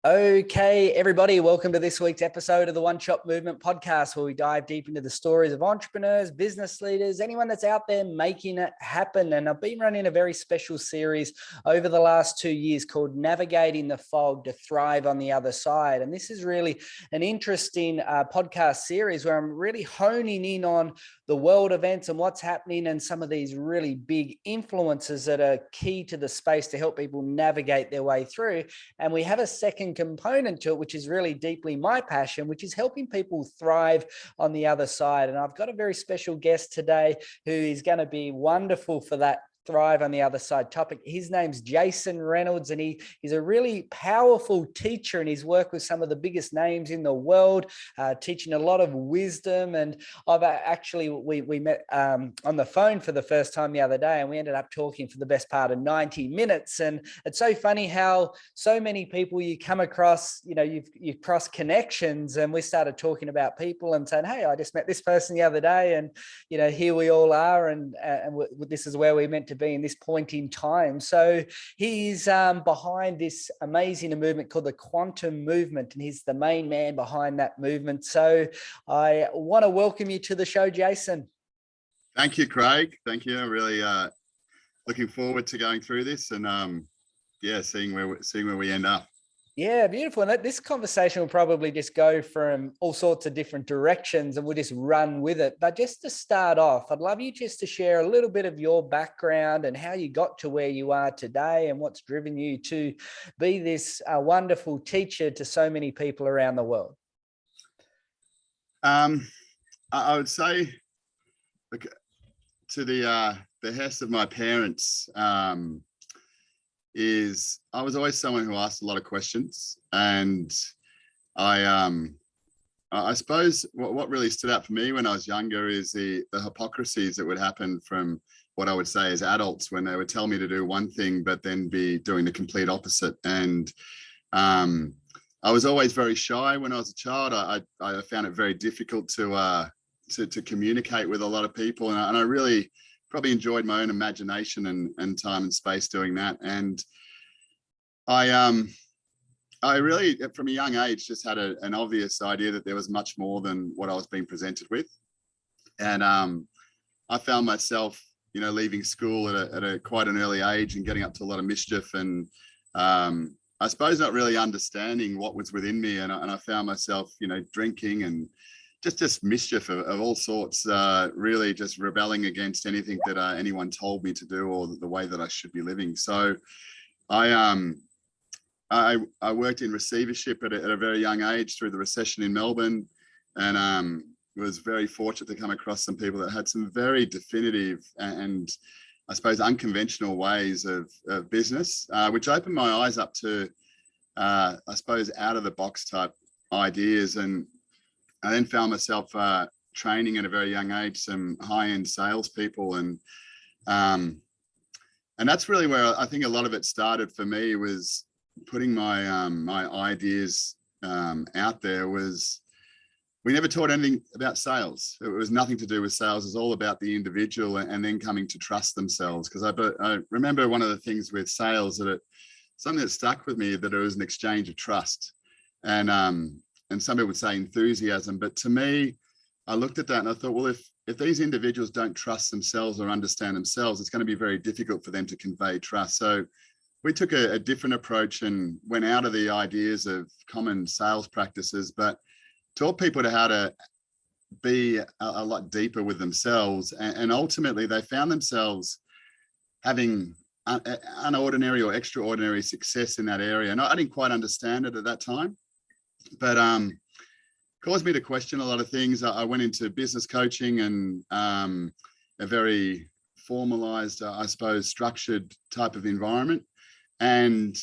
Okay, everybody, welcome to this week's episode of the One Shot Movement podcast, where we dive deep into the stories of entrepreneurs, business leaders, anyone that's out there making it happen. And I've been running a very special series over the last 2 years called Navigating the Fog to Thrive on the Other Side. And this is really an interesting podcast series where I'm really honing in on the world events and what's happening and some of these really big influences that are key to the space to help people navigate their way through. And we have a second component to it, which is really deeply my passion, which is helping people thrive on the other side. And I've got a very special guest today who is going to be wonderful for that thrive on the other side topic. His name's Jason Reynolds, and he's a really powerful teacher, and he's worked with some of the biggest names in the world, teaching a lot of wisdom. And I've actually, we met on the phone for the first time the other day, and we ended up talking for the best part of 90 minutes. And it's so funny how so many people you come across, you cross connections, and we started talking about people and saying, hey, I just met this person the other day, and here we all are, and this is where we're meant to be in this point in time. So he's behind this amazing movement called the quantum movement, and he's the main man behind that movement. So I want to welcome you to the show, Jason. Thank you, Craig. Thank you. I'm really looking forward to going through this and seeing where we end up. Yeah, beautiful. And this conversation will probably just go from all sorts of different directions, and we'll just run with it. But just to start off, I'd love you just to share a little bit of your background and how you got to where you are today and what's driven you to be this wonderful teacher to so many people around the world. I would say, look, to the behest of my parents, is I was always someone who asked a lot of questions, and I suppose what really stood out for me when I was younger is the hypocrisies that would happen from what I would say as adults when they would tell me to do one thing but then be doing the complete opposite. And I was always very shy when I was a child. I found it very difficult to communicate with a lot of people, and I really probably enjoyed my own imagination and time and space doing that. And I really, from a young age, just had an obvious idea that there was much more than what I was being presented with. And I found myself, leaving school at a quite an early age and getting up to a lot of mischief, and I suppose not really understanding what was within me. And I found myself, drinking and just mischief of all sorts, really just rebelling against anything that anyone told me to do or the way that I should be living. So I worked in receivership at a very young age through the recession in Melbourne, and was very fortunate to come across some people that had some very definitive and I suppose unconventional ways of business, which opened my eyes up to, I suppose, out of the box type ideas. And I then found myself training at a very young age some high-end salespeople, and that's really where I think a lot of it started for me, was putting my my ideas out there. We never taught anything about sales. It was nothing to do with sales. It was all about the individual and then coming to trust themselves. Because I remember one of the things with sales something that stuck with me, that it was an exchange of trust. And some people would say enthusiasm, but to me, I looked at that and I thought, well, if these individuals don't trust themselves or understand themselves, it's going to be very difficult for them to convey trust. So we took a different approach and went out of the ideas of common sales practices, but taught people how to be a lot deeper with themselves. And ultimately, they found themselves having unordinary or extraordinary success in that area. And I didn't quite understand it at that time, but caused me to question a lot of things. I went into business coaching and a very formalized, I suppose, structured type of environment. And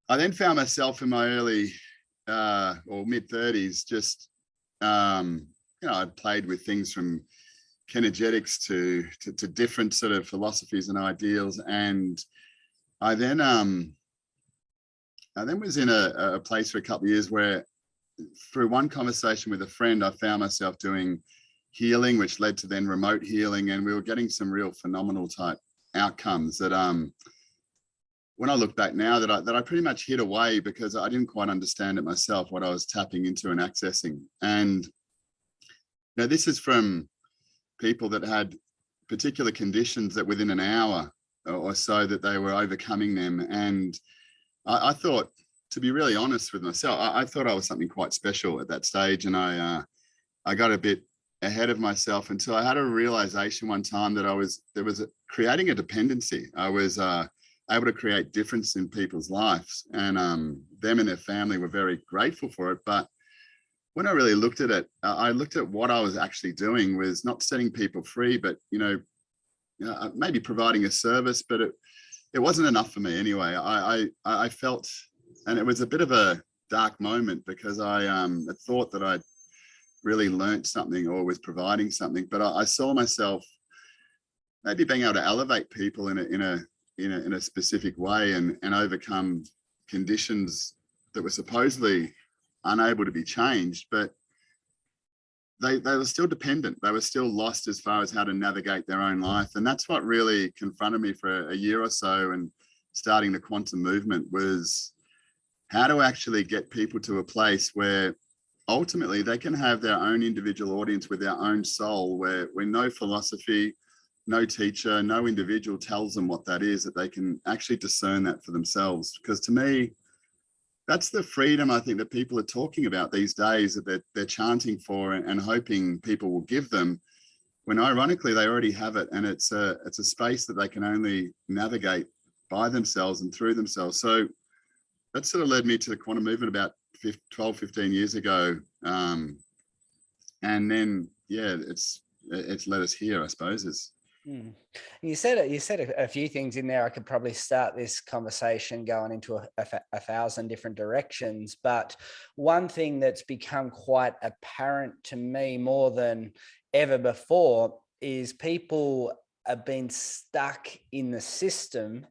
I then found myself in my early or mid 30s, just, I'd played with things from kinergetics to different sort of philosophies and ideals. And I then was in a place for a couple of years where, through one conversation with a friend, I found myself doing healing, which led to then remote healing. And we were getting some real phenomenal type outcomes that when I look back now, that I pretty much hid away because I didn't quite understand it myself, what I was tapping into and accessing. And this is from people that had particular conditions that within an hour or so that they were overcoming them. And I thought, to be really honest with myself, I thought I was something quite special at that stage. And I got a bit ahead of myself until I had a realization one time that creating a dependency. I was able to create difference in people's lives, and them and their family were very grateful for it. But when I really looked at it, I looked at what I was actually doing was not setting people free, but maybe providing a service, but it wasn't enough for me anyway. I felt, and it was a bit of a dark moment because I thought that I'd really learnt something or was providing something, but I saw myself maybe being able to elevate people in a specific way and overcome conditions that were supposedly unable to be changed, but they were still dependent. They were still lost as far as how to navigate their own life. And that's what really confronted me for a year or so, and starting the quantum movement, was how to actually get people to a place where ultimately they can have their own individual audience with their own soul, where no philosophy, no teacher, no individual tells them what that is, that they can actually discern that for themselves. Because to me, that's the freedom I think that people are talking about these days, that they're chanting for and hoping people will give them, when ironically they already have it, and it's a space that they can only navigate by themselves and through themselves. So that sort of led me to the quantum movement about 12, 15 years ago. And then, it's led us here, I suppose. You said a few things in there. I could probably start this conversation going into a thousand different directions. But one thing that's become quite apparent to me more than ever before is people have been stuck in the system.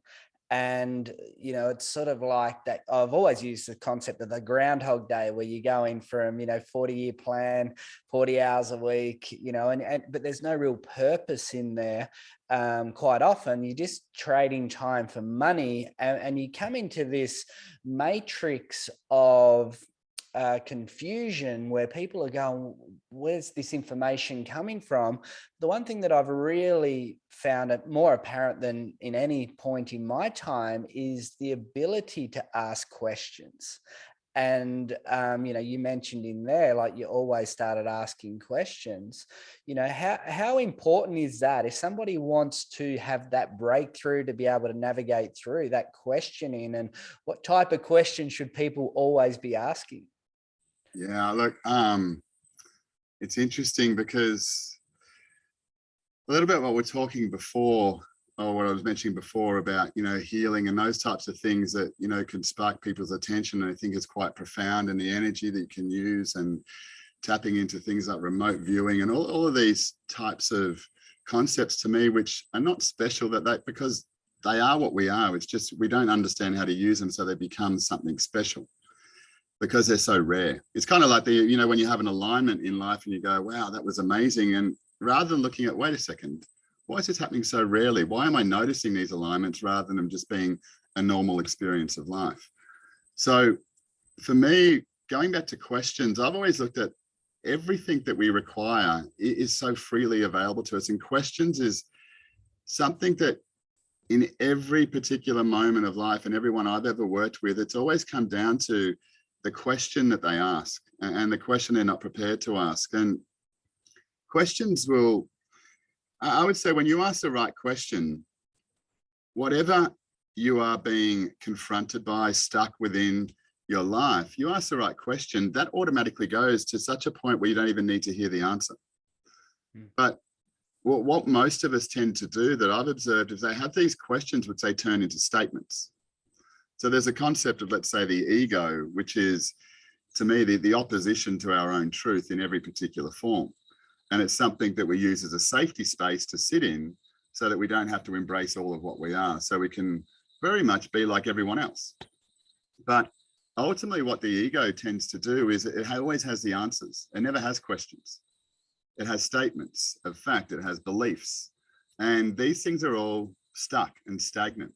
And, it's sort of like that. I've always used the concept of the Groundhog Day, where you go in from, 40-year plan, 40 hours a week, but there's no real purpose in there. Quite often you're just trading time for money, and you come into this matrix of confusion where people are going, where's this information coming from? The one thing that I've really found it more apparent than in any point in my time is the ability to ask questions. And, you mentioned in there, like, you always started asking questions. How important is that? If somebody wants to have that breakthrough, to be able to navigate through that questioning, and what type of questions should people always be asking? Yeah, look, it's interesting because a little bit what we're talking before, or what I was mentioning before about, healing and those types of things that, can spark people's attention. And I think it's quite profound, and the energy that you can use, and tapping into things like remote viewing and all of these types of concepts, to me, which are not special, because they are what we are. It's just, we don't understand how to use them. So they become something special, because they're so rare. It's kind of like when you have an alignment in life and you go, wow, that was amazing. And rather than looking at, wait a second, why is this happening so rarely? Why am I noticing these alignments rather than them just being a normal experience of life? So for me, going back to questions, I've always looked at everything that we require is so freely available to us. And questions is something that in every particular moment of life, and everyone I've ever worked with, it's always come down to the question that they ask, and the question they're not prepared to ask. And questions will, I would say, when you ask the right question, whatever you are being confronted by, stuck within your life, you ask the right question, that automatically goes to such a point where you don't even need to hear the answer. But what most of us tend to do, that I've observed, is they have these questions which they turn into statements. So there's a concept of, let's say, the ego, which is, to me, the opposition to our own truth in every particular form. And it's something that we use as a safety space to sit in, so that we don't have to embrace all of what we are. So we can very much be like everyone else. But ultimately what the ego tends to do is it always has the answers. It never has questions. It has statements of fact. It has beliefs. And these things are all stuck and stagnant.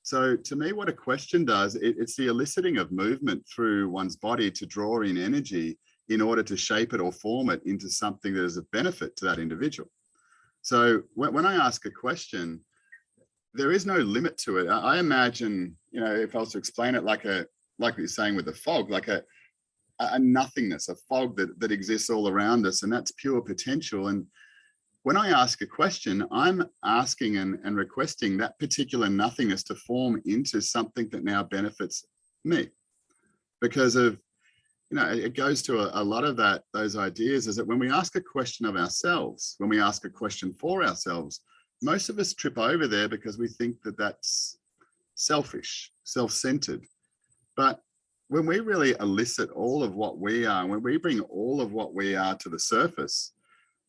So to me, what a question does, it's the eliciting of movement through one's body to draw in energy in order to shape it or form it into something that is of benefit to that individual. So when I ask a question, there is no limit to it. I imagine, if I was to explain it like you're saying with the fog, like a nothingness, a fog that exists all around us, and that's pure potential. And when I ask a question, I'm asking and requesting that particular nothingness to form into something that now benefits me. Because of, it goes to a lot of those ideas is that when we ask a question of ourselves, when we ask a question for ourselves, most of us trip over there because we think that that's selfish, self-centered. But when we really elicit all of what we are, when we bring all of what we are to the surface,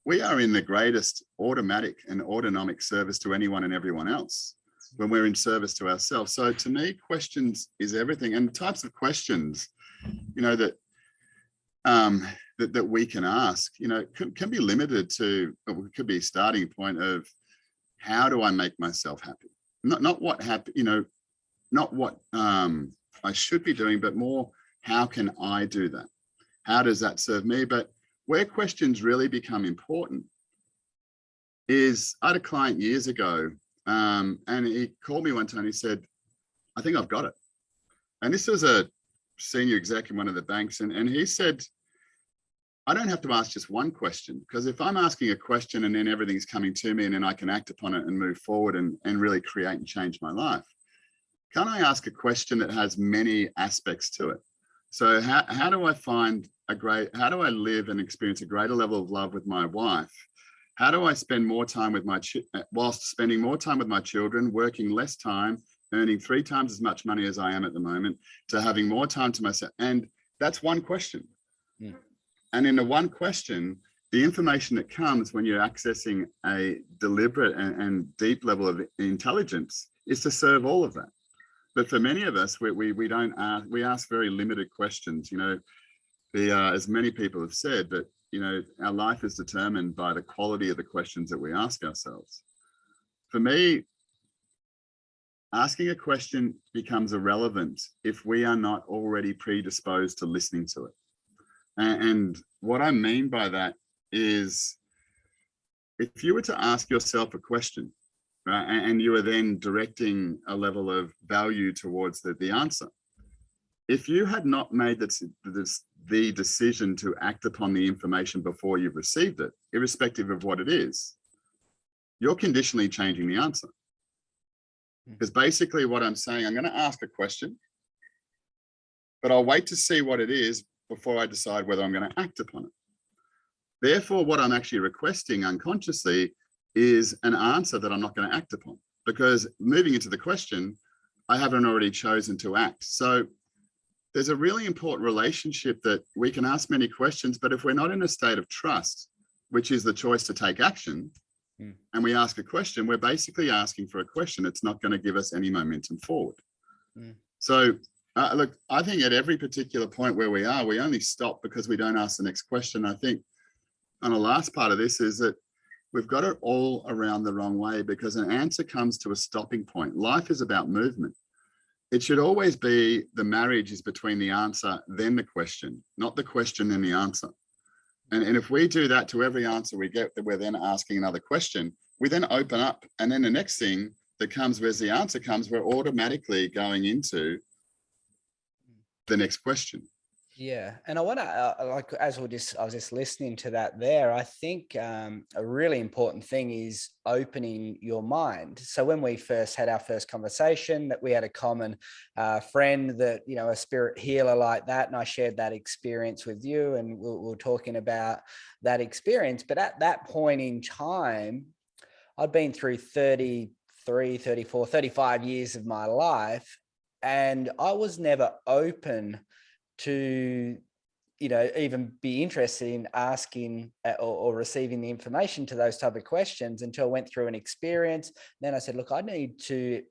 we are in the greatest automatic and autonomic service to anyone and everyone else when we're in service to ourselves. So to me, questions is everything. And types of questions, that we can ask, can be limited to, or it could be a starting point of, how do I make myself happy? Not what happy, not what I should be doing, but more, how can I do that? How does that serve me? But where questions really become important is, I had a client years ago, and he called me one time and he said, I think I've got it. And this was a senior exec in one of the banks. And he said, I don't have to ask just one question, because if I'm asking a question and then everything's coming to me and then I can act upon it and move forward and really create and change my life, can I ask a question that has many aspects to it? So how do I how do I live and experience a greater level of love with my wife? How do I spend more time with whilst spending more time with my children, working less time, earning 3 times as much money as I am at the moment, to having more time to myself? And that's one question. Yeah. And in the one question, the information that comes when you're accessing a deliberate and deep level of intelligence is to serve all of that. But for many of us, we don't ask, we ask very limited questions. As many people have said, that our life is determined by the quality of the questions that we ask ourselves. For me, asking a question becomes irrelevant if we are not already predisposed to listening to it. And what I mean by that is, if you were to ask yourself a question, right, and you are then directing a level of value towards the answer, if you had not made the decision to act upon the information before you've received it, irrespective of what it is, you're conditionally changing the answer. Because basically what I'm saying, I'm going to ask a question, but I'll wait to see what it is before I decide whether I'm going to act upon it. Therefore, what I'm actually requesting unconsciously is an answer that I'm not going to act upon, because moving into the question, I haven't already chosen to act. So there's a really important relationship that we can ask many questions, but if we're not in a state of trust, which is the choice to take action, and we ask a question, we're basically asking for a question. It's not going to give us any momentum forward. So look, I think at every particular point where we are, we only stop because we don't ask the next question. I think on the last part of this is that we've got it all around the wrong way, because an answer comes to a stopping point. Life is about movement. It should always be, the marriage is between the answer, then the question, not the question, then the answer. And if we do that to every answer we get, that we're then asking another question, we then open up. And then the next thing that comes, where's the answer comes, we're automatically going into the next question. Yeah. And I want to, I was just listening to that there, I think a really important thing is opening your mind. So when we first had our first conversation, that we had a common friend that, a spirit healer like that, and I shared that experience with you, and we're talking about that experience. But at that point in time, I'd been through 33, 34, 35 years of my life, and I was never open to, even be interested in asking or receiving the information to those type of questions until I went through an experience. Then I said, look, I need to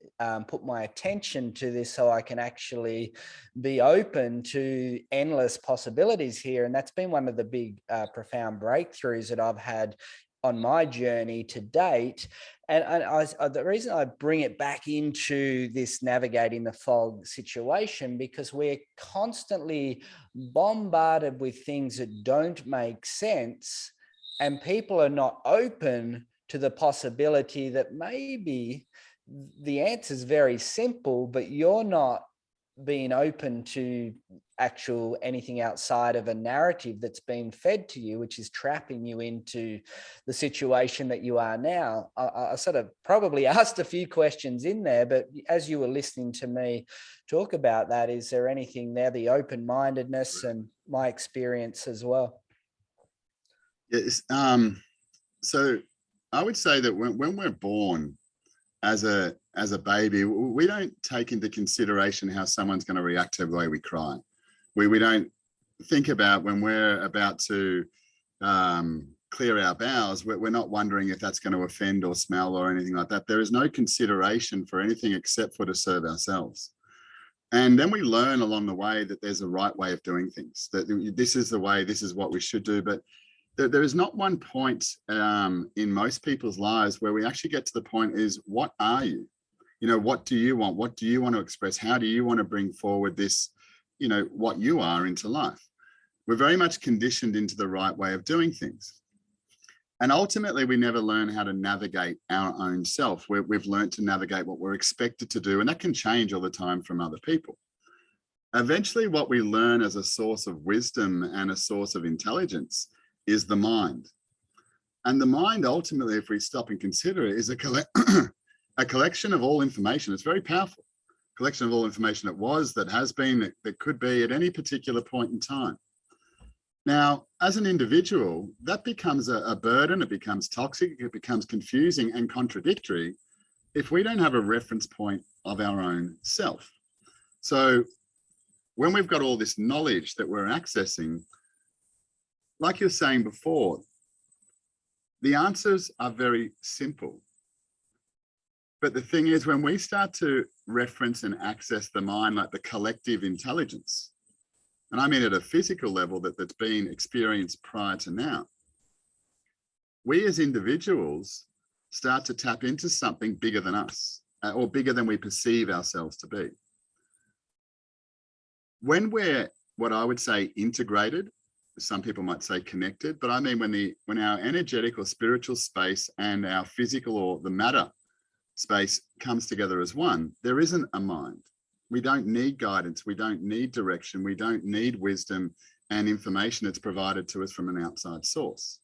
put my attention to this so I can actually be open to endless possibilities here. And that's been one of the big, profound breakthroughs that I've had on my journey to date. The reason I bring it back into this navigating the fog situation, because we're constantly bombarded with things that don't make sense, and people are not open to the possibility that maybe the answer is very simple, but you're not being open to actual anything outside of a narrative that's been fed to you, which is trapping you into the situation that you are now. I sort of probably asked a few questions in there, but as you were listening to me talk about that, is there anything there, the open-mindedness and my experience as well? Yes. So I would say that when we're born as a baby, we don't take into consideration how someone's going to react to the way we cry. We don't think about when we're about to clear our bowels, we're not wondering if that's going to offend or smell or anything like that. There is no consideration for anything except for to serve ourselves. And then we learn along the way that there's a right way of doing things, that this is the way, this is what we should do. But there is not one point in most people's lives where we actually get to the point is, what are you? You know, what do you want? What do you want to express? How do you want to bring forward this, you know, what you are into life? We're very much conditioned into the right way of doing things. And ultimately, we never learn how to navigate our own self. We've learned to navigate what we're expected to do, and that can change all the time from other people. Eventually, what we learn as a source of wisdom and a source of intelligence is the mind. And the mind, ultimately, if we stop and consider it, is a collection of all information. It's very powerful. Collection of all information that was, that has been, that could be at any particular point in time. Now, as an individual, that becomes a burden, it becomes toxic, it becomes confusing and contradictory if we don't have a reference point of our own self. So when we've got all this knowledge that we're accessing, like you're saying before, the answers are very simple. But the thing is, when we start to reference and access the mind, like the collective intelligence, and I mean at a physical level that's been experienced prior to now, we as individuals start to tap into something bigger than us, or bigger than we perceive ourselves to be. When we're, what I would say, integrated, some people might say connected, but I mean when our energetic or spiritual space and our physical or the matter space comes together as one, there isn't a mind. We don't need guidance. We don't need direction. We don't need wisdom and information that's provided to us from an outside source.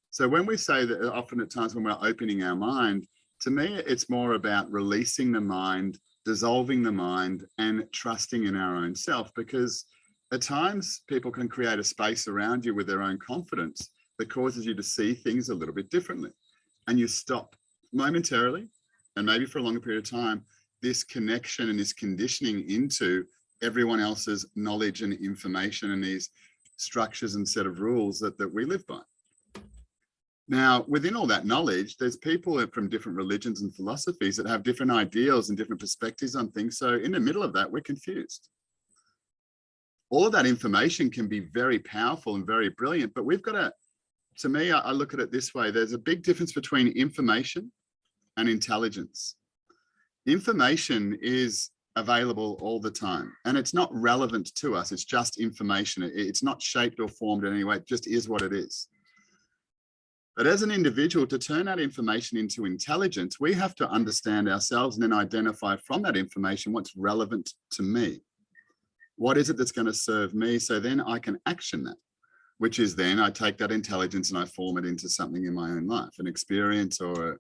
So when we say that, often at times when we're opening our mind, to me, it's more about releasing the mind, dissolving the mind, and trusting in our own self, because at times people can create a space around you with their own confidence that causes you to see things a little bit differently. And you stop momentarily, and maybe for a longer period of time, this connection and this conditioning into everyone else's knowledge and information and these structures and set of rules that we live by. Now, within all that knowledge, there's people from different religions and philosophies that have different ideals and different perspectives on things. So in the middle of that, we're confused. All of that information can be very powerful and very brilliant, but we've got to me, I look at it this way. There's a big difference between information and intelligence. Information is available all the time, and it's not relevant to us. It's just information. It's not shaped or formed in any way. It just is what it is. But as an individual, to turn that information into intelligence, we have to understand ourselves and then identify from that information what's relevant to me. What is it that's going to serve me? So then I can action that, which is then I take that intelligence and I form it into something in my own life, an experience or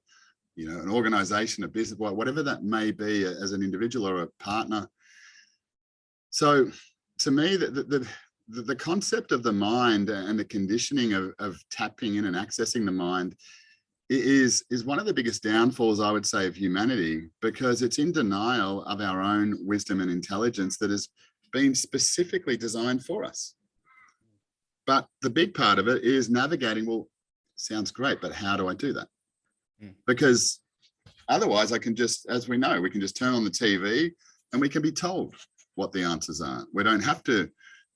an organization, a business, whatever that may be as an individual or a partner. So to me, the concept of the mind and the conditioning of tapping in and accessing the mind is one of the biggest downfalls, I would say, of humanity, because it's in denial of our own wisdom and intelligence that has been specifically designed for us. But the big part of it is navigating, well, sounds great, but how do I do that? Because otherwise I can just, as we know, we can just turn on the TV and we can be told what the answers are. We don't have to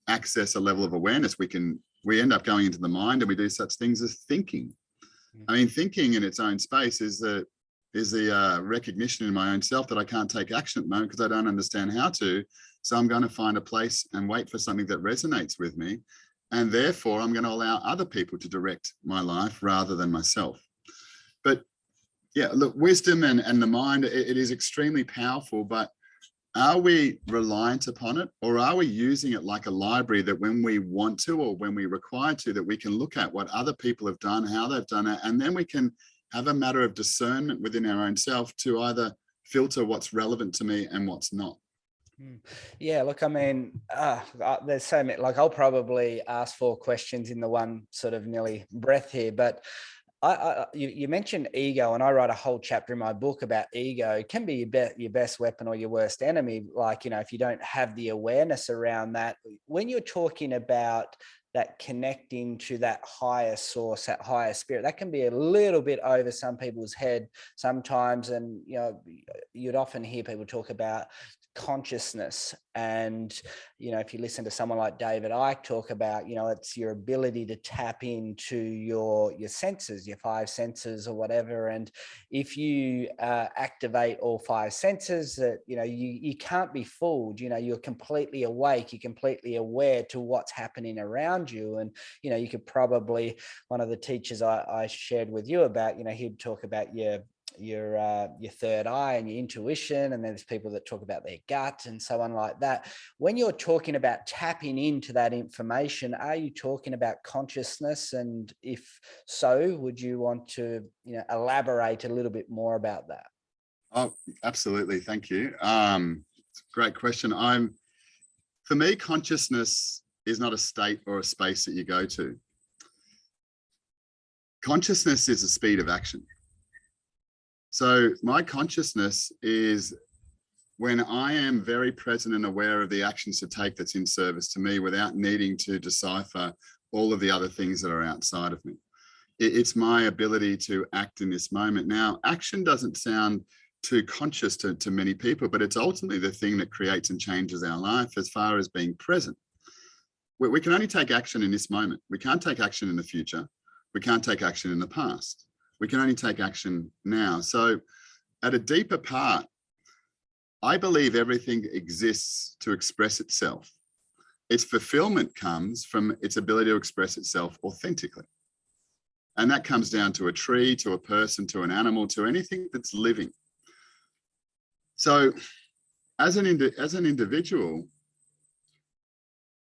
access a level of awareness. We end up going into the mind and we do such things as thinking. I mean, thinking in its own space is is the recognition in my own self that I can't take action at the moment because I don't understand how to. So I'm going to find a place and wait for something that resonates with me. And therefore, I'm going to allow other people to direct my life rather than myself. But yeah, look, wisdom and the mind, it is extremely powerful, but are we reliant upon it, or are we using it like a library that when we want to or when we require to, that we can look at what other people have done, how they've done it, and then we can have a matter of discernment within our own self to either filter what's relevant to me and what's not. Yeah, look, I mean, there's so many, like I'll probably ask 4 questions in the one sort of nearly breath here, but you mentioned ego, and I write a whole chapter in my book about ego. It can be your best weapon or your worst enemy. Like, if you don't have the awareness around that, when you're talking about that connecting to that higher source, that higher spirit, that can be a little bit over some people's head sometimes. And, you'd often hear people talk about consciousness, and if you listen to someone like David Icke talk about, it's your ability to tap into your senses, your 5 senses or whatever, and if you activate all 5 senses, that you can't be fooled. You're completely awake, you're completely aware to what's happening around you. And you could probably, one of the teachers I shared with you about, he'd talk about your third eye and your intuition, and there's people that talk about their gut and so on like that. When you're talking about tapping into that information, are you talking about consciousness? And if so, would you want to elaborate a little bit more about that? Oh, absolutely. Thank you. Great question. For me, consciousness is not a state or a space that you go to. Consciousness is the speed of action. So my consciousness is when I am very present and aware of the actions to take that's in service to me without needing to decipher all of the other things that are outside of me. It's my ability to act in this moment. Now, action doesn't sound too conscious to many people, but it's ultimately the thing that creates and changes our life as far as being present. We can only take action in this moment. We can't take action in the future. We can't take action in the past. We can only take action now. So at a deeper part, I believe everything exists to express itself. Its fulfillment comes from its ability to express itself authentically. And that comes down to a tree, to a person, to an animal, to anything that's living. So as an individual,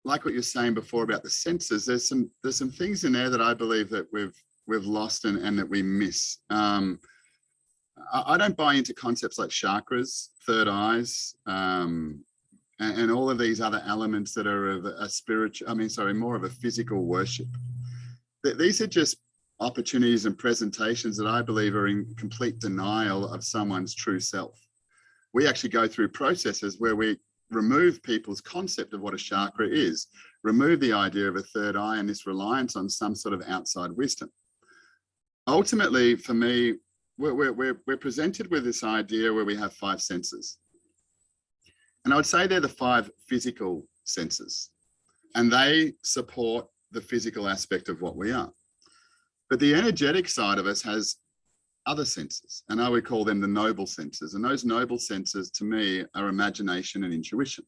like what you're saying before about the senses, there's some things in there that I believe that we've lost and that we miss. I don't buy into concepts like chakras, third eyes, and all of these other elements that are of a spiritual, more of a physical worship. These are just opportunities and presentations that I believe are in complete denial of someone's true self. We actually go through processes where we remove people's concept of what a chakra is, remove the idea of a third eye and this reliance on some sort of outside wisdom. Ultimately, for me, we're presented with this idea where we have 5 senses. And I would say they're the 5 physical senses, and they support the physical aspect of what we are. But the energetic side of us has other senses, and I would call them the noble senses. And those noble senses, to me, are imagination and intuition.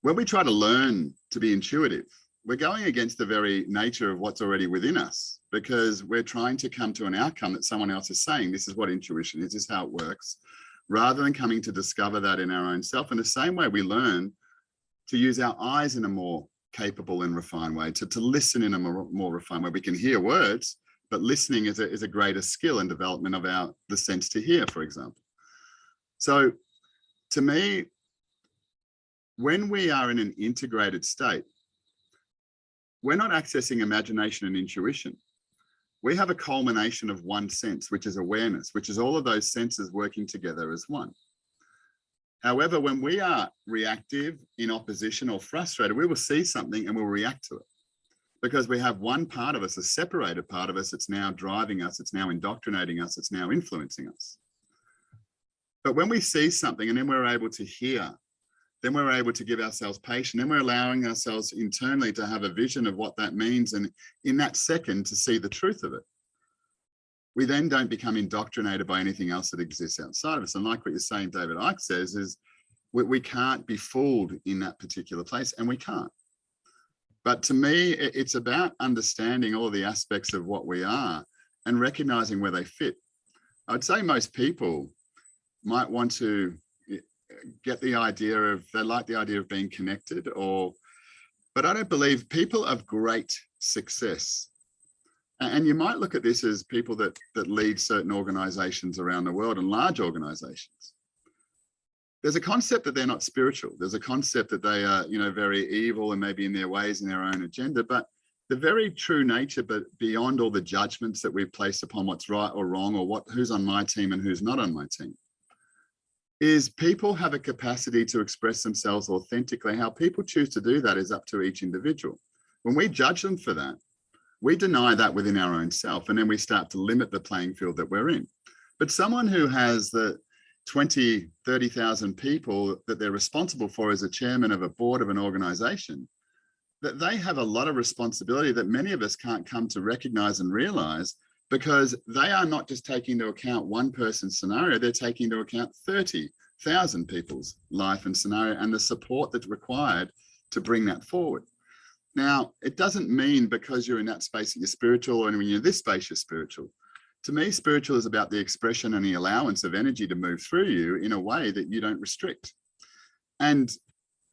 When we try to learn to be intuitive, we're going against the very nature of what's already within us, because we're trying to come to an outcome that someone else is saying, this is what intuition is, this is how it works, rather than coming to discover that in our own self. In the same way, we learn to use our eyes in a more capable and refined way, to listen in a more refined way. We can hear words, but listening is a greater skill and development of the sense to hear, for example. So to me, when we are in an integrated state, we're not accessing imagination and intuition. We have a culmination of one sense, which is awareness, which is all of those senses working together as one. However, when we are reactive, in opposition, or frustrated, we will see something and we'll react to it, because we have one part of us, a separated part of us, that's now driving us, it's now indoctrinating us, it's now influencing us. But when we see something and then we're able to hear, then we're able to give ourselves patience, then we're allowing ourselves internally to have a vision of what that means, and in that second to see the truth of it. we then don't become indoctrinated by anything else that exists outside of us. And like what you're saying, David Icke says, is we can't be fooled in that particular place, and we can't. But to me, it's about understanding all the aspects of what we are and recognizing where they fit. I'd say most people might want to get the idea of, they like the idea of being connected, but I don't believe people of great success. And you might look at this as people that lead certain organizations around the world, and large organizations. There's a concept that they're not spiritual. There's a concept that they are, very evil and maybe in their ways and their own agenda, but the very true nature, but beyond all the judgments that we've placed upon what's right or wrong, or who's on my team and who's not on my team, is people have a capacity to express themselves authentically. How people choose to do that is up to each individual. When we judge them for that, we deny that within our own self, and then we start to limit the playing field that we're in. But someone who has the 20, 30,000 people that they're responsible for as a chairman of a board of an organization, that they have a lot of responsibility that many of us can't come to recognize and realize, because they are not just taking into account one person's scenario, they're taking into account 30,000 people's life and scenario and the support that's required to bring that forward. Now, it doesn't mean because you're in that space that you're spiritual, or when you're in this space, you're spiritual. To me, spiritual is about the expression and the allowance of energy to move through you in a way that you don't restrict. And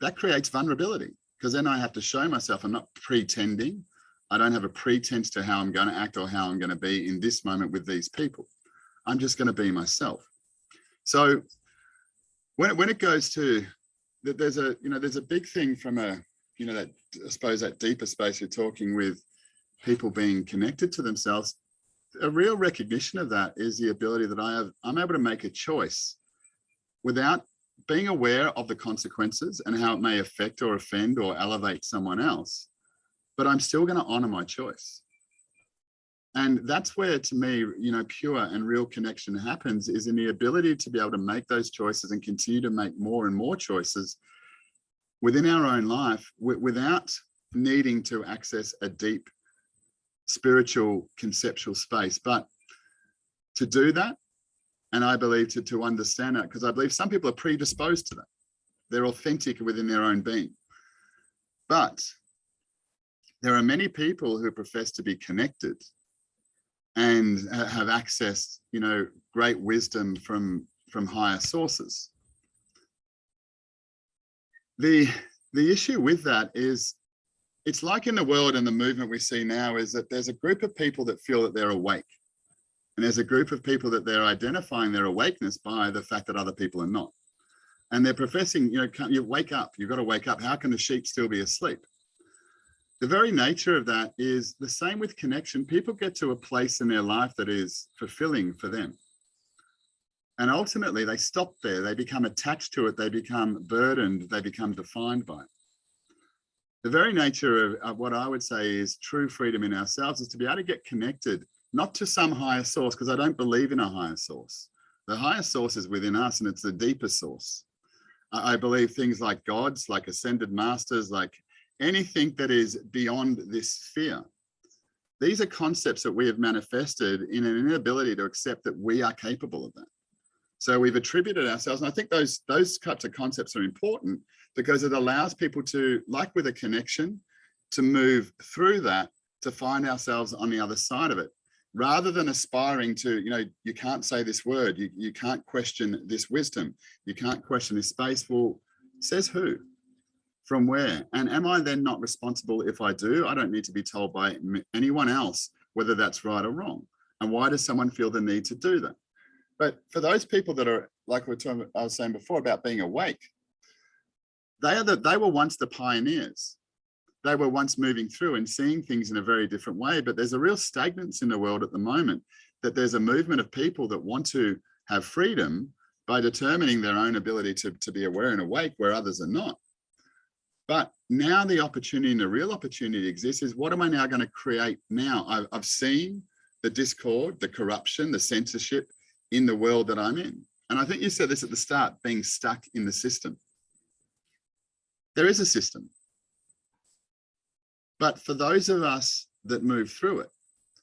that creates vulnerability, because then I have to show myself I'm not pretending. I don't have a pretense to how I'm going to act or how I'm going to be in this moment with these people. I'm just going to be myself. So when it goes to that, there's a big thing from a, that, I suppose, that deeper space you're talking with people being connected to themselves. A real recognition of that is the ability that I'm able to make a choice without being aware of the consequences and how it may affect or offend or elevate someone else, but I'm still going to honor my choice. And that's where, to me, pure and real connection happens, is in the ability to be able to make those choices and continue to make more and more choices within our own life without needing to access a deep spiritual conceptual space. But to do that, and I believe to understand that, because I believe some people are predisposed to that. They're authentic within their own being. But there are many people who profess to be connected and have accessed, great wisdom from higher sources. The issue with that is, it's like in the world and the movement we see now, is that there's a group of people that feel that they're awake. And there's a group of people that they're identifying their awakeness by the fact that other people are not. And they're professing, you wake up, you've got to wake up. How can the sheep still be asleep? The very nature of that is the same with connection. People get to a place in their life that is fulfilling for them. And ultimately they stop there. They become attached to it. They become burdened. They become defined by it. The very nature of what I would say is true freedom in ourselves is to be able to get connected, not to some higher source, because I don't believe in a higher source. The higher source is within us, and it's the deeper source. I believe things like gods, like ascended masters, like anything that is beyond this sphere. These are concepts that we have manifested in an inability to accept that we are capable of that. So we've attributed ourselves, and I think those types of concepts are important, because it allows people to, like with a connection, to move through that, to find ourselves on the other side of it, rather than aspiring to, you can't say this word, you can't question this wisdom, you can't question this space. Well, says who? From where? And am I then not responsible if I do? I don't need to be told by anyone else whether that's right or wrong. And why does someone feel the need to do that? But for those people that are, like I was saying before about being awake, they were once the pioneers. They were once moving through and seeing things in a very different way. But there's a real stagnance in the world at the moment, that there's a movement of people that want to have freedom by determining their own ability to be aware and awake where others are not. But now the opportunity, and the real opportunity exists, is what am I now going to create now? I've seen the discord, the corruption, the censorship in the world that I'm in. And I think you said this at the start, being stuck in the system. There is a system. But for those of us that move through it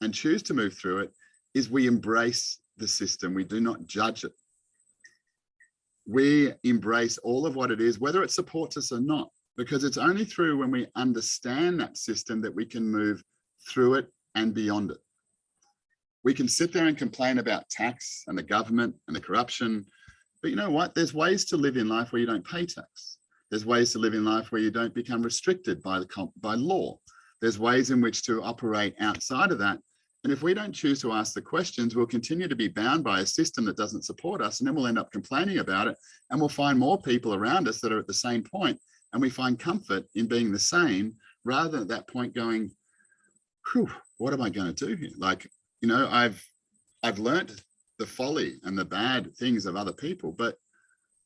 and choose to move through it, is we embrace the system. We do not judge it. We embrace all of what it is, whether it supports us or not, because it's only through when we understand that system that we can move through it and beyond it. We can sit there and complain about tax and the government and the corruption, but you know what? There's ways to live in life where you don't pay tax. There's ways to live in life where you don't become restricted by law. There's ways in which to operate outside of that. And if we don't choose to ask the questions, we'll continue to be bound by a system that doesn't support us. And then we'll end up complaining about it. And we'll find more people around us that are at the same point. And we find comfort in being the same, rather than at that point going, whew, what am I going to do here? Like, you know, I've learned the folly and the bad things of other people, but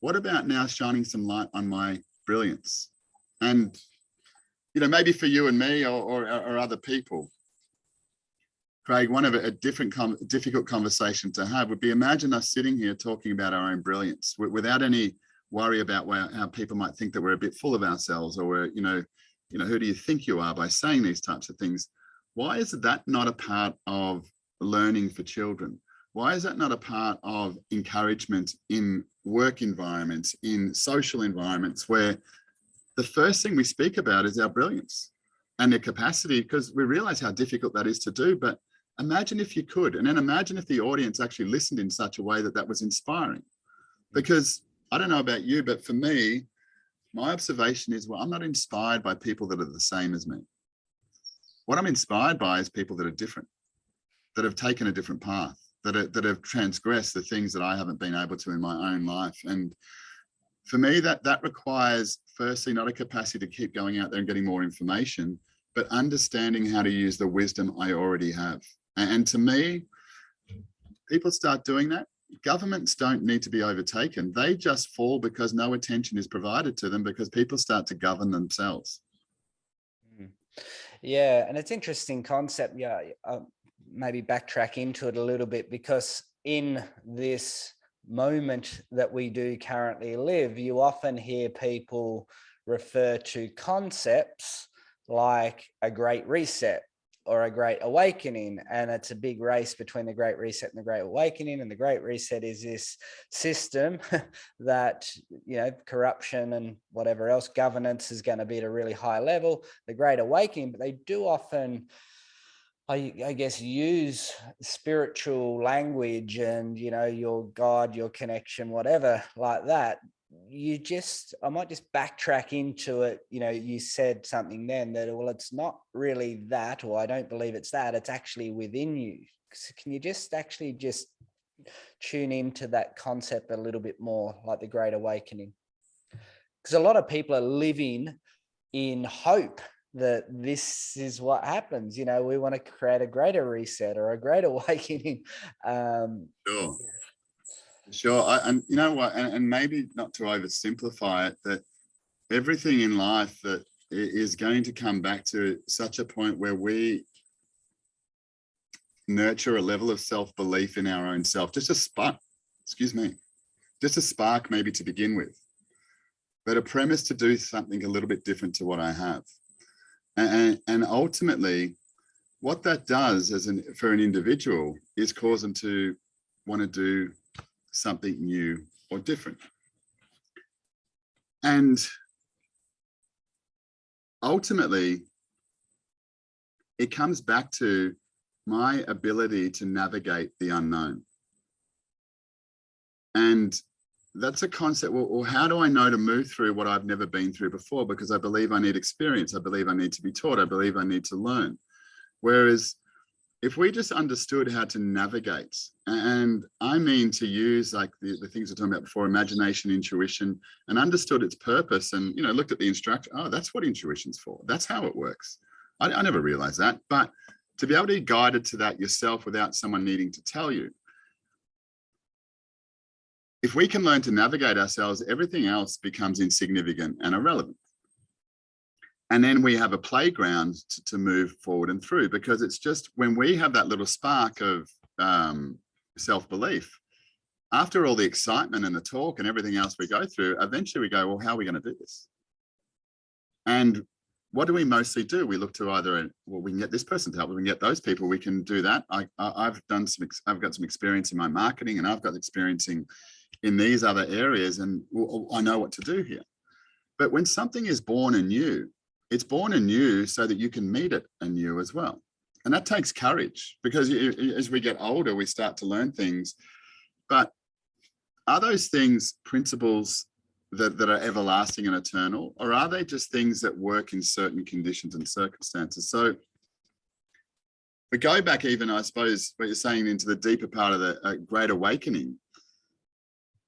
what about now shining some light on my brilliance? And, you know, maybe for you and me or other people, Craig, one of a difficult conversation to have would be, imagine us sitting here talking about our own brilliance without any worry about how people might think that we're a bit full of ourselves, or we're, you know, who do you think you are by saying these types of things? Why is that not a part of learning for children? Why is that not a part of encouragement in work environments, in social environments, where the first thing we speak about is our brilliance and their capacity, because we realize how difficult that is to do. But imagine if you could, and then imagine if the audience actually listened in such a way that that was inspiring. Because I don't know about you, but for me, my observation is, well, I'm not inspired by people that are the same as me. What I'm inspired by is people that are different, that have taken a different path, that have transgressed the things that I haven't been able to in my own life. And for me, that requires, firstly, not a capacity to keep going out there and getting more information, but understanding how to use the wisdom I already have. And to me, people start doing that. Governments don't need to be overtaken. They just fall because no attention is provided to them, because people start to govern themselves. Yeah, and it's interesting concept. Yeah, maybe backtrack into it a little bit, because in this moment that we do currently live, you often hear people refer to concepts like a great reset or a great awakening, and it's a big race between the great reset and the great awakening. And the great reset is this system that, you know, corruption and whatever else, governance is going to be at a really high level. The great awakening, but they do often, I guess, use spiritual language and, you know, your God, your connection, whatever like that. I might just backtrack into it. You know, you said something then that, well, it's not really that, or I don't believe it's that, it's actually within you. So can you just actually just tune into that concept a little bit more, like the Great Awakening? Because a lot of people are living in hope that this is what happens. You know, we want to create a greater reset or a great awakening. Sure. And you know what, and maybe not to oversimplify it, that everything in life that is going to come back to such a point where we nurture a level of self-belief in our own self, just a spark maybe to begin with, but a premise to do something a little bit different to what I have. And ultimately, what that does for an individual is cause them to want to do something new or different. And ultimately, it comes back to my ability to navigate the unknown. And that's a concept. Well, how do I know to move through what I've never been through before? Because I believe I need experience. I believe I need to be taught. I believe I need to learn. Whereas if we just understood how to navigate, and I mean to use like the things we're talking about before, imagination, intuition, and understood its purpose, and, you know, looked at the instruction, oh, that's what intuition's for. That's how it works. I never realized that. But to be able to be guided to that yourself without someone needing to tell you, if we can learn to navigate ourselves, everything else becomes insignificant and irrelevant. And then we have a playground to move forward and through, because it's just when we have that little spark of self-belief, after all the excitement and the talk and everything else we go through, eventually we go, well, how are we going to do this? And what do we mostly do? We look to either, well, we can get this person to help, we can get those people, we can do that. I've got some experience in my marketing, and I've got experience in these other areas, and I know what to do here. But when something is born anew, it's born anew so that you can meet it anew as well. And that takes courage, because as we get older, we start to learn things. But are those things principles that are everlasting and eternal, or are they just things that work in certain conditions and circumstances? So we go back even, I suppose, what you're saying, into the deeper part of the Great Awakening.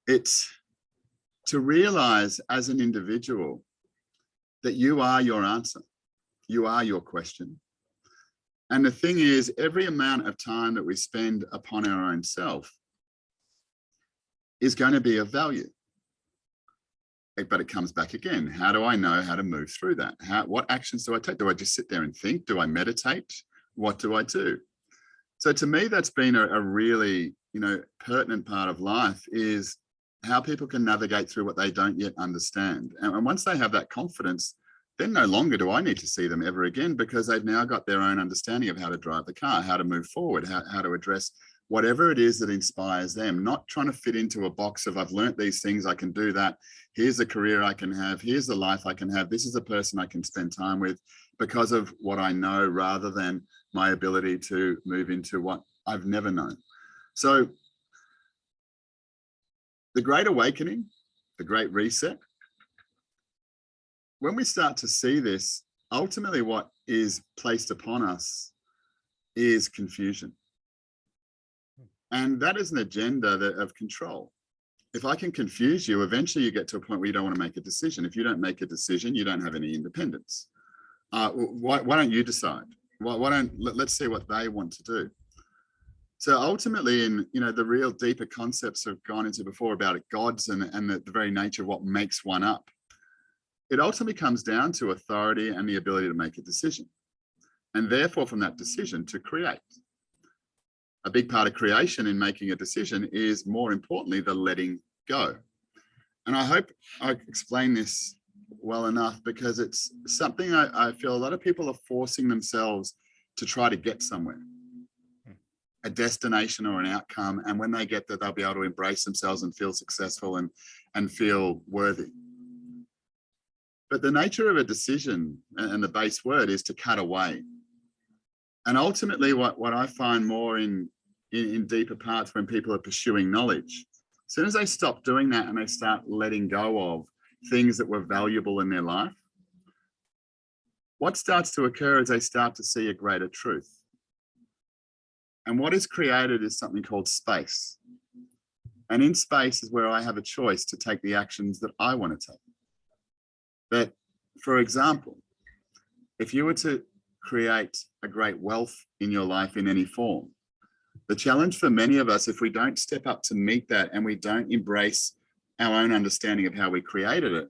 It's to realize as an individual that you are your answer, you are your question. And the thing is, every amount of time that we spend upon our own self is going to be of value. But it comes back again. How do I know how to move through that? What actions do I take? Do I just sit there and think? Do I meditate? What do I do? So to me, that's been a really, pertinent part of life, is how people can navigate through what they don't yet understand. And once they have that confidence, then no longer do I need to see them ever again, because they've now got their own understanding of how to drive the car, how to move forward, how to address whatever it is that inspires them, not trying to fit into a box of, I've learnt these things, I can do that. Here's a career I can have. Here's the life I can have. This is a person I can spend time with because of what I know, rather than my ability to move into what I've never known. So the Great Awakening, the Great Reset, when we start to see this, ultimately what is placed upon us is confusion. And that is an agenda of control. If I can confuse you, eventually you get to a point where you don't want to make a decision. If you don't make a decision, you don't have any independence. Why don't you decide? Let's see what they want to do. So ultimately, in the real deeper concepts I've gone into before about gods and the very nature of what makes one up, it ultimately comes down to authority and the ability to make a decision. And therefore, from that decision, to create. A big part of creation in making a decision is, more importantly, the letting go. And I hope I explain this well enough, because it's something I feel a lot of people are forcing themselves to try to get somewhere, a destination or an outcome. And when they get there, they'll be able to embrace themselves and feel successful and feel worthy. But the nature of a decision, and the base word, is to cut away. And ultimately, what I find more in deeper parts, when people are pursuing knowledge, as soon as they stop doing that and they start letting go of things that were valuable in their life, what starts to occur is they start to see a greater truth. And what is created is something called space. And in space is where I have a choice to take the actions that I want to take. But for example, if you were to create a great wealth in your life in any form, the challenge for many of us, if we don't step up to meet that and we don't embrace our own understanding of how we created it,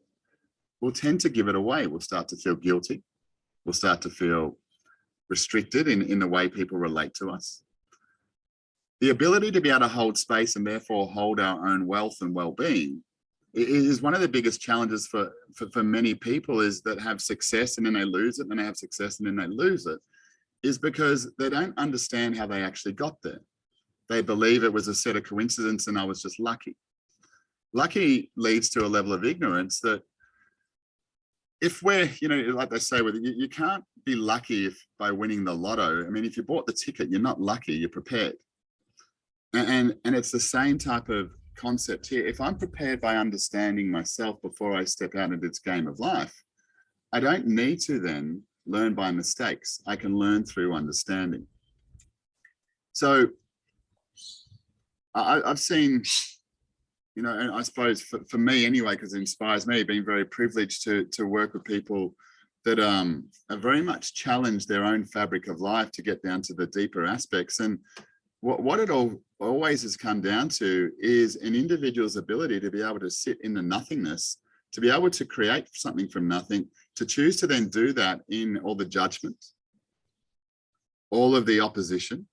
we'll tend to give it away. We'll start to feel guilty. We'll start to feel restricted in the way people relate to us. The ability to be able to hold space and therefore hold our own wealth and well-being is one of the biggest challenges for many people, is that have success and then they lose it, and they have success and then they lose it, is because they don't understand how they actually got there. They believe it was a set of coincidences and I was just lucky. Lucky leads to a level of ignorance that, if we're, like they say, you can't be lucky by winning the lotto. I mean, if you bought the ticket, you're not lucky, you're prepared. And it's the same type of concept here. If I'm prepared by understanding myself before I step out into this game of life, I don't need to then learn by mistakes. I can learn through understanding. So I've seen, and I suppose for me anyway, because it inspires me, being very privileged to work with people that have very much challenged their own fabric of life to get down to the deeper aspects. And what it always has come down to is an individual's ability to be able to sit in the nothingness, to be able to create something from nothing, to choose to then do that in all the judgment, all of the opposition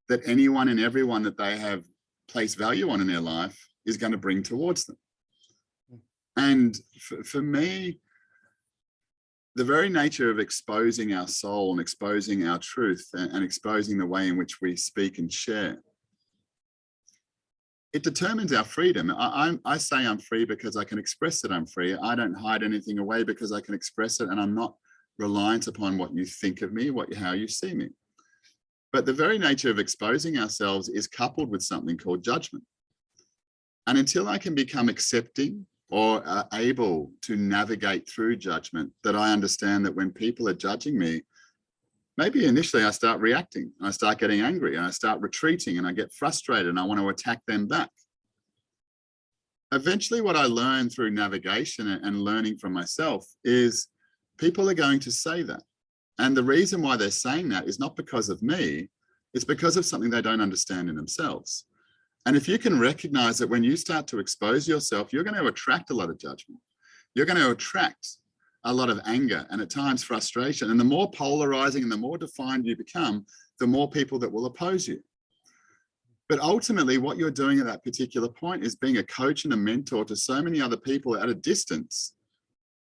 that anyone and everyone that they have placed value on in their life is going to bring towards them. And for me, the very nature of exposing our soul and exposing our truth and exposing the way in which we speak and share, it determines our freedom. I say I'm free because I can express that I'm free. I don't hide anything away because I can express it, and I'm not reliant upon what you think of me, how you see me. But the very nature of exposing ourselves is coupled with something called judgment. And until I can become accepting or able to navigate through judgment, that I understand that when people are judging me, maybe initially I start reacting, I start getting angry, and I start retreating, and I get frustrated, and I want to attack them back. Eventually, what I learn through navigation and learning from myself is people are going to say that. And the reason why they're saying that is not because of me, it's because of something they don't understand in themselves. And if you can recognize that when you start to expose yourself, you're going to attract a lot of judgment. You're going to attract a lot of anger and at times frustration. And the more polarizing and the more defined you become, the more people that will oppose you. But ultimately, what you're doing at that particular point is being a coach and a mentor to so many other people at a distance,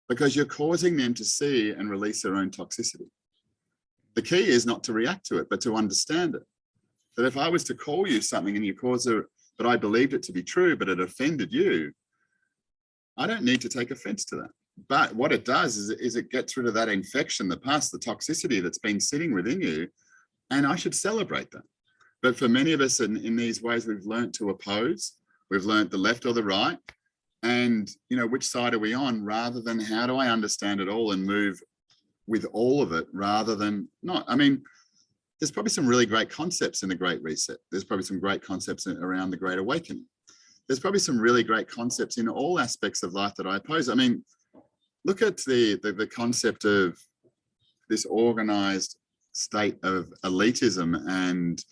because you're causing them to see and release their own toxicity. The key is not to react to it, but to understand it. That if I was to call you something and you caused it, but I believed it to be true, but it offended you, I don't need to take offense to that. But what it does is it gets rid of that infection, the past, the toxicity that's been sitting within you, and I should celebrate that. But for many of us in these ways, we've learned to oppose, we've learned the left or the right, and which side are we on, rather than how do I understand it all and move with all of it rather than not. I mean, there's probably some really great concepts in the Great Reset. There's probably some great concepts around the Great Awakening. There's probably some really great concepts in all aspects of life that I oppose. I mean, look at the concept of this organized state of elitism and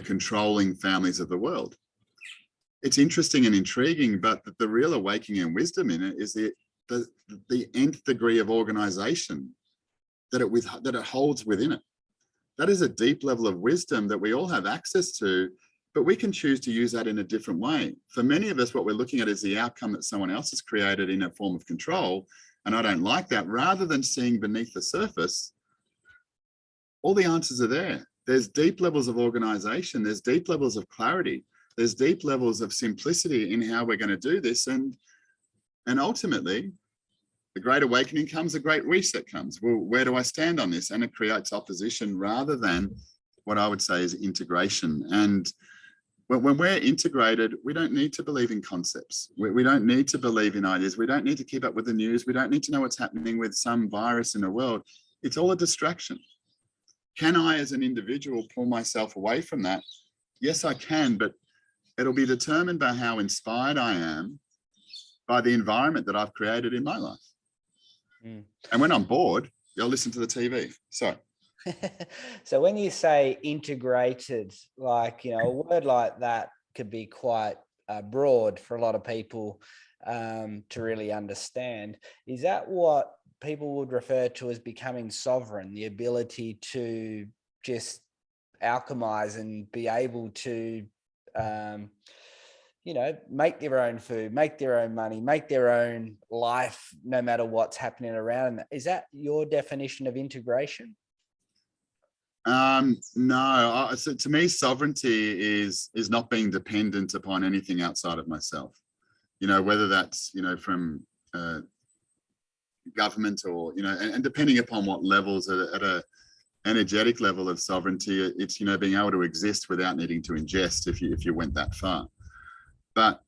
controlling families of the world. It's interesting and intriguing, but the real awakening and wisdom in it is the nth degree of organization that it holds within it. That is a deep level of wisdom that we all have access to, but we can choose to use that in a different way. For many of us, what we're looking at is the outcome that someone else has created in a form of control, and I don't like that. Rather than seeing beneath the surface, all the answers are there. There's deep levels of organization, there's deep levels of clarity, there's deep levels of simplicity in how we're going to do this, and ultimately, the Great Awakening comes, the Great Reset comes. Well, where do I stand on this? And it creates opposition rather than what I would say is integration. And when we're integrated, we don't need to believe in concepts. We don't need to believe in ideas. We don't need to keep up with the news. We don't need to know what's happening with some virus in the world. It's all a distraction. Can I, as an individual, pull myself away from that? Yes, I can, but it'll be determined by how inspired I am by the environment that I've created in my life. And when I'm bored, I'll listen to the TV. So when you say integrated, a word like that could be quite broad for a lot of people to really understand. Is that what people would refer to as becoming sovereign, the ability to just alchemize and be able to make their own food, make their own money, make their own life, no matter what's happening around them? Is that your definition of integration? No. So to me, sovereignty is not being dependent upon anything outside of myself. Whether that's from government or and depending upon what levels at a energetic level of sovereignty, it's being able to exist without needing to ingest if you went that far. But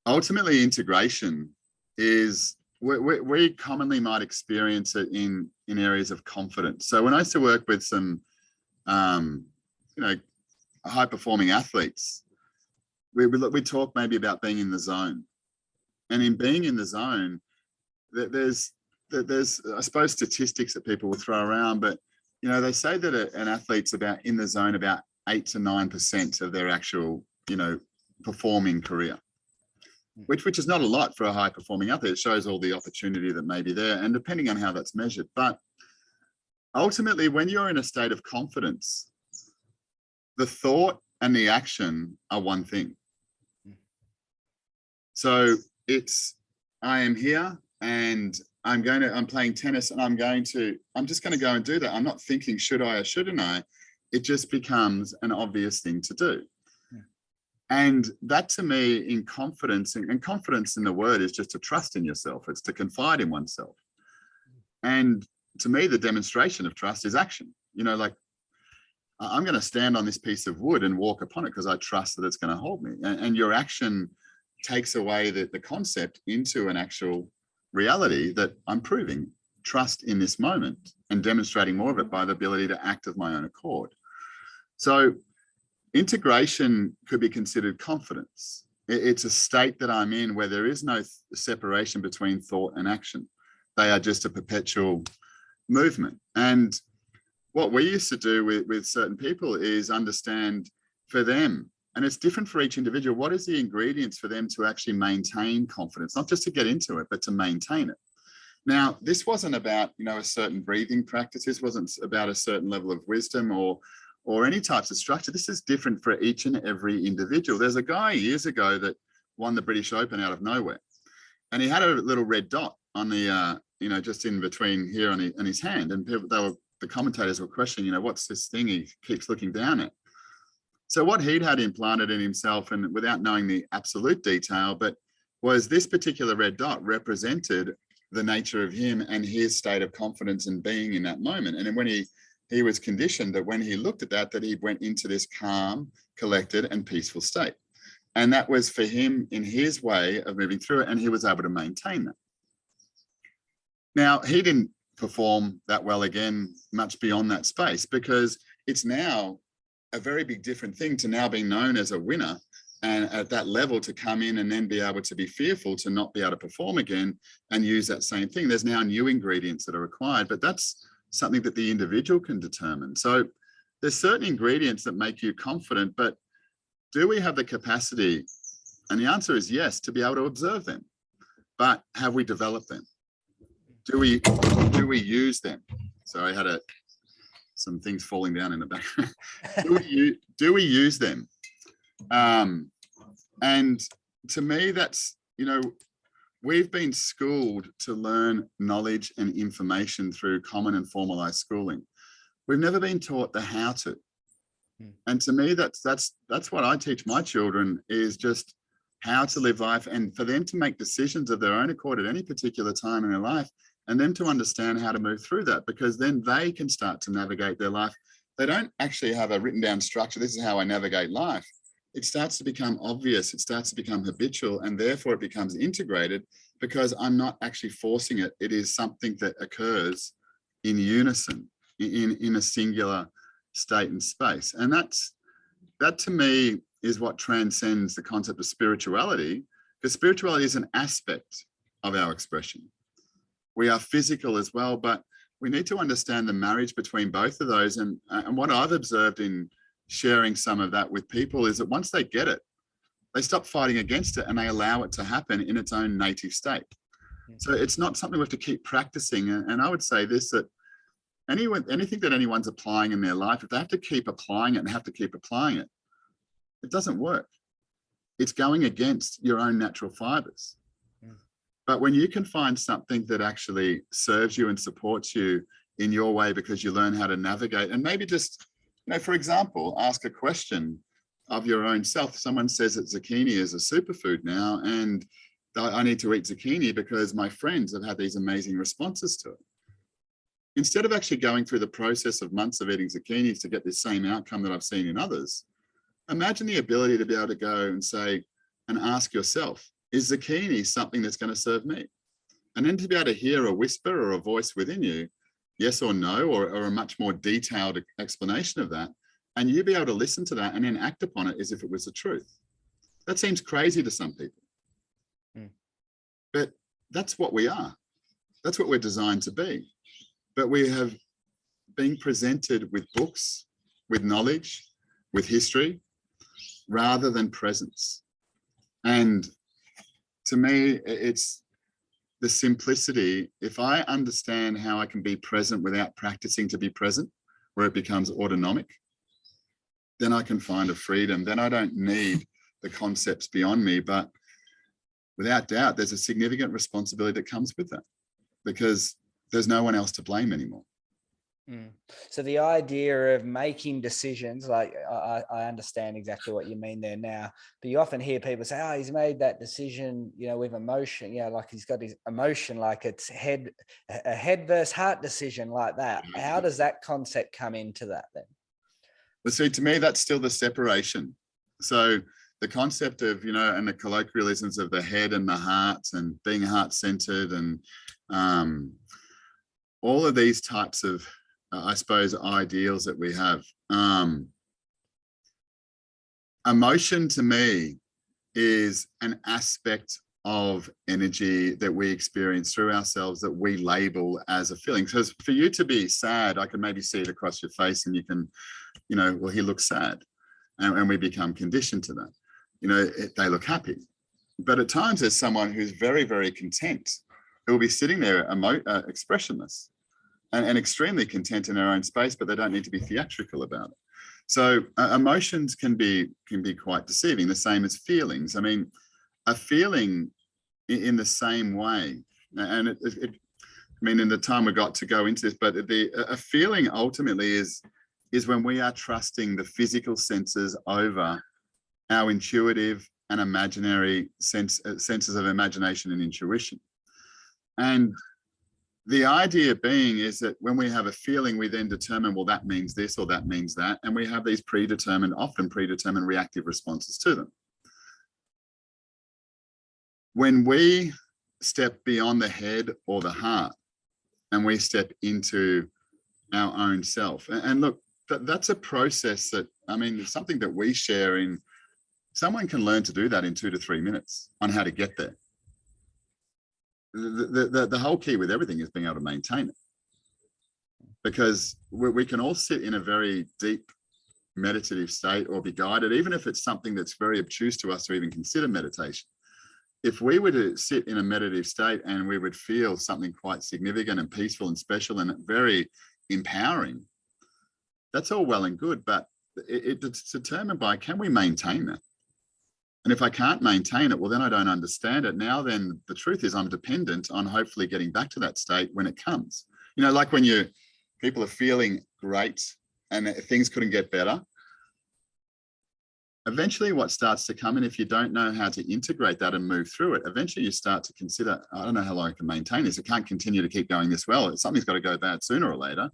ultimately, integration is we commonly might experience it in areas of confidence. So when I used to work with some high performing athletes, we talk maybe about being in the zone, and in being in the zone, there's I suppose statistics that people will throw around, but they say that an athlete's about in the zone about 8 to 9% of their actual performing career, which is not a lot for a high performing athlete. It shows all the opportunity that may be there, and depending on how that's measured. But ultimately, when you're in a state of confidence, the thought and the action are one thing. So it's, I am here and I'm playing tennis and I'm just going to go and do that. I'm not thinking, should I or shouldn't I? It just becomes an obvious thing to do. And that to me, in confidence, and confidence in the word is just to trust in yourself. It's to confide in oneself. And to me, the demonstration of trust is action. Like, I'm going to stand on this piece of wood and walk upon it because I trust that it's going to hold me. And your action takes away the concept into an actual reality that I'm proving trust in this moment and demonstrating more of it by the ability to act of my own accord. So integration could be considered confidence. It's a state that I'm in where there is no separation between thought and action. They are just a perpetual movement. And what we used to do with certain people is understand for them, and it's different for each individual, what is the ingredients for them to actually maintain confidence, not just to get into it, but to maintain it. Now, this wasn't about, a certain breathing practice. This wasn't about a certain level of wisdom or any types of structure. This is different for each and every individual. There's a guy years ago that won the British Open out of nowhere, and he had a little red dot on the, just in between here on his hand, and the commentators were questioning, what's this thing he keeps looking down at? So what he'd had implanted in himself, and without knowing the absolute detail, but was this particular red dot represented the nature of him and his state of confidence and being in that moment. And then when he was conditioned that when he looked at that he went into this calm, collected and peaceful state. And that was for him in his way of moving through it, and he was able to maintain that. Now, he didn't perform that well again, much beyond that space, because it's now a very big different thing to now being known as a winner, and at that level to come in and then be able to be fearful to not be able to perform again and use that same thing. There's now new ingredients that are required, but that's something that the individual can determine. So there's certain ingredients that make you confident, but do we have the capacity? And the answer is yes, to be able to observe them. But have we developed them? Do we use them? So I had some things falling down in the background. do we use them? And to me, that's, we've been schooled to learn knowledge and information through common and formalized schooling. We've never been taught the how to. And to me, that's what I teach my children, is just how to live life, and for them to make decisions of their own accord at any particular time in their life, and then to understand how to move through that, because then they can start to navigate their life. They don't actually have a written down structure. This is how I navigate life. It starts to become obvious. It starts to become habitual, and therefore it becomes integrated because I'm not actually forcing it. It is something that occurs in unison, in a singular state and space. And that to me is what transcends the concept of spirituality, because spirituality is an aspect of our expression. We are physical as well, but we need to understand the marriage between both of those. And what I've observed in sharing some of that with people is that once they get it, they stop fighting against it and they allow it to happen in its own native state. So it's not something we have to keep practicing. And I would say this, that anything that anyone's applying in their life, if they have to keep applying it and have to keep applying it, it doesn't work. It's going against your own natural fibers. But when you can find something that actually serves you and supports you in your way because you learn how to navigate, and maybe just, for example, ask a question of your own self. Someone says that zucchini is a superfood now, and I need to eat zucchini because my friends have had these amazing responses to it. Instead of actually going through the process of months of eating zucchinis to get the same outcome that I've seen in others, imagine the ability to be able to go and say, and ask yourself, is zucchini something that's going to serve me? And then to be able to hear a whisper or a voice within you, yes or no, or a much more detailed explanation of that, and you be able to listen to that and then act upon it as if it was the truth. That seems crazy to some people. But that's what we are. That's what we're designed to be. But we have been presented with books, with knowledge, with history, rather than presence. And to me, it's the simplicity. If I understand how I can be present without practicing to be present, where it becomes autonomic, then I can find a freedom. Then I don't need the concepts beyond me. But without doubt, there's a significant responsibility that comes with that. because there's no one else to blame anymore. So the idea of making decisions, like I understand exactly what you mean there now, but you often hear people say, oh, he's made that decision, with emotion, like he's got his emotion, like it's a head versus heart decision like that. How does that concept come into that then? But see, to me, that's still the separation. So the concept of, and the colloquialisms of the head and the heart and being heart-centered and all of these types of, I suppose, ideals that we have. Emotion to me is an aspect of energy that we experience through ourselves that we label as a feeling. Because for you to be sad, I can maybe see it across your face and you can, well, he looks sad. And we become conditioned to that. They look happy. But at times there's someone who's very, very content, who will be sitting there expressionless. And extremely content in their own space, but they don't need to be theatrical about it. So emotions can be quite deceiving, the same as feelings. I mean, a feeling in the same way, and in the time we got to go into this, but a feeling ultimately is when we are trusting the physical senses over our intuitive and imaginary senses of imagination and intuition. And the idea being is that when we have a feeling, we then determine, well, that means this or that means that. And we have these often predetermined reactive responses to them. When we step beyond the head or the heart and we step into our own self, and look, that's a process that, it's something that we share in. Someone can learn to do that in 2 to 3 minutes on how to get there. The whole key with everything is being able to maintain it, because we can all sit in a very deep meditative state or be guided, even if it's something that's very obtuse to us to even consider meditation. If we were to sit in a meditative state and we would feel something quite significant and peaceful and special and very empowering, that's all well and good, but it's determined by, can we maintain that? And if I can't maintain it, well, then I don't understand it. Now, then the truth is I'm dependent on hopefully getting back to that state when it comes. Like when people are feeling great and things couldn't get better. Eventually what starts to come in, if you don't know how to integrate that and move through it, eventually you start to consider, I don't know how long I can maintain this. It can't continue to keep going this well. Something's got to go bad sooner or later.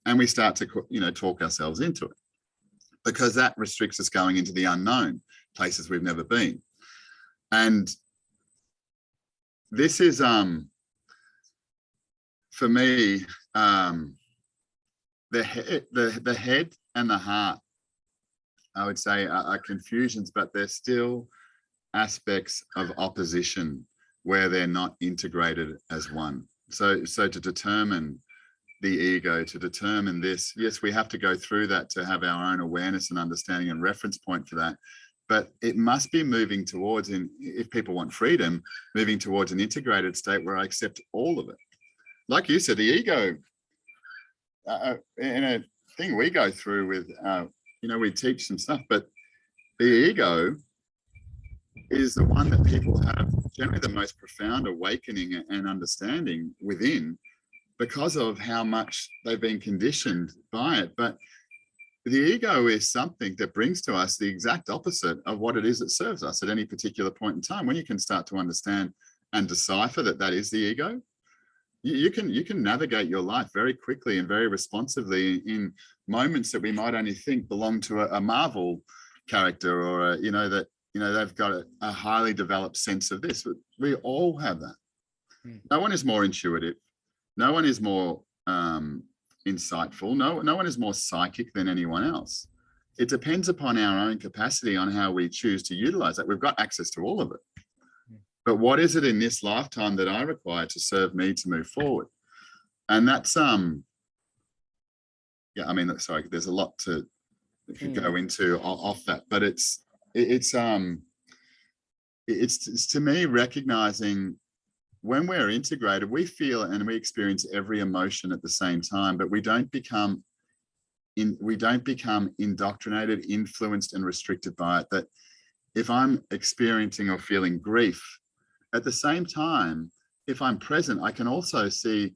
And we start to, talk ourselves into it, because that restricts us going into the unknown, places we've never been. And this is, for me, the head and the heart, I would say, are confusions, but they're still aspects of opposition where they're not integrated as one. So to determine the ego, to determine this, yes, we have to go through that to have our own awareness and understanding and reference point for that. But it must be moving towards, if people want freedom, moving towards an integrated state where I accept all of it. Like you said, the ego, in a thing we go through with, we teach some stuff, but the ego is the one that people have generally the most profound awakening and understanding within, because of how much they've been conditioned by it. But the ego is something that brings to us the exact opposite of what it is that serves us at any particular point in time. When you can start to understand and decipher that is the ego, you can navigate your life very quickly and very responsively in moments that we might only think belong to a Marvel character, or they've got a highly developed sense of this. We all have that. No one is more intuitive. No one is more insightful. No one is more psychic than anyone else. It depends upon our own capacity on how we choose to utilize that. We've got access to all of it. But what is it in this lifetime that I require to serve me to move forward? And that's sorry, there's a lot to go into off that, but it's to me recognizing, when we're integrated, we feel and we experience every emotion at the same time, but we don't become indoctrinated, influenced, and restricted by it. That if I'm experiencing or feeling grief, at the same time, if I'm present, I can also see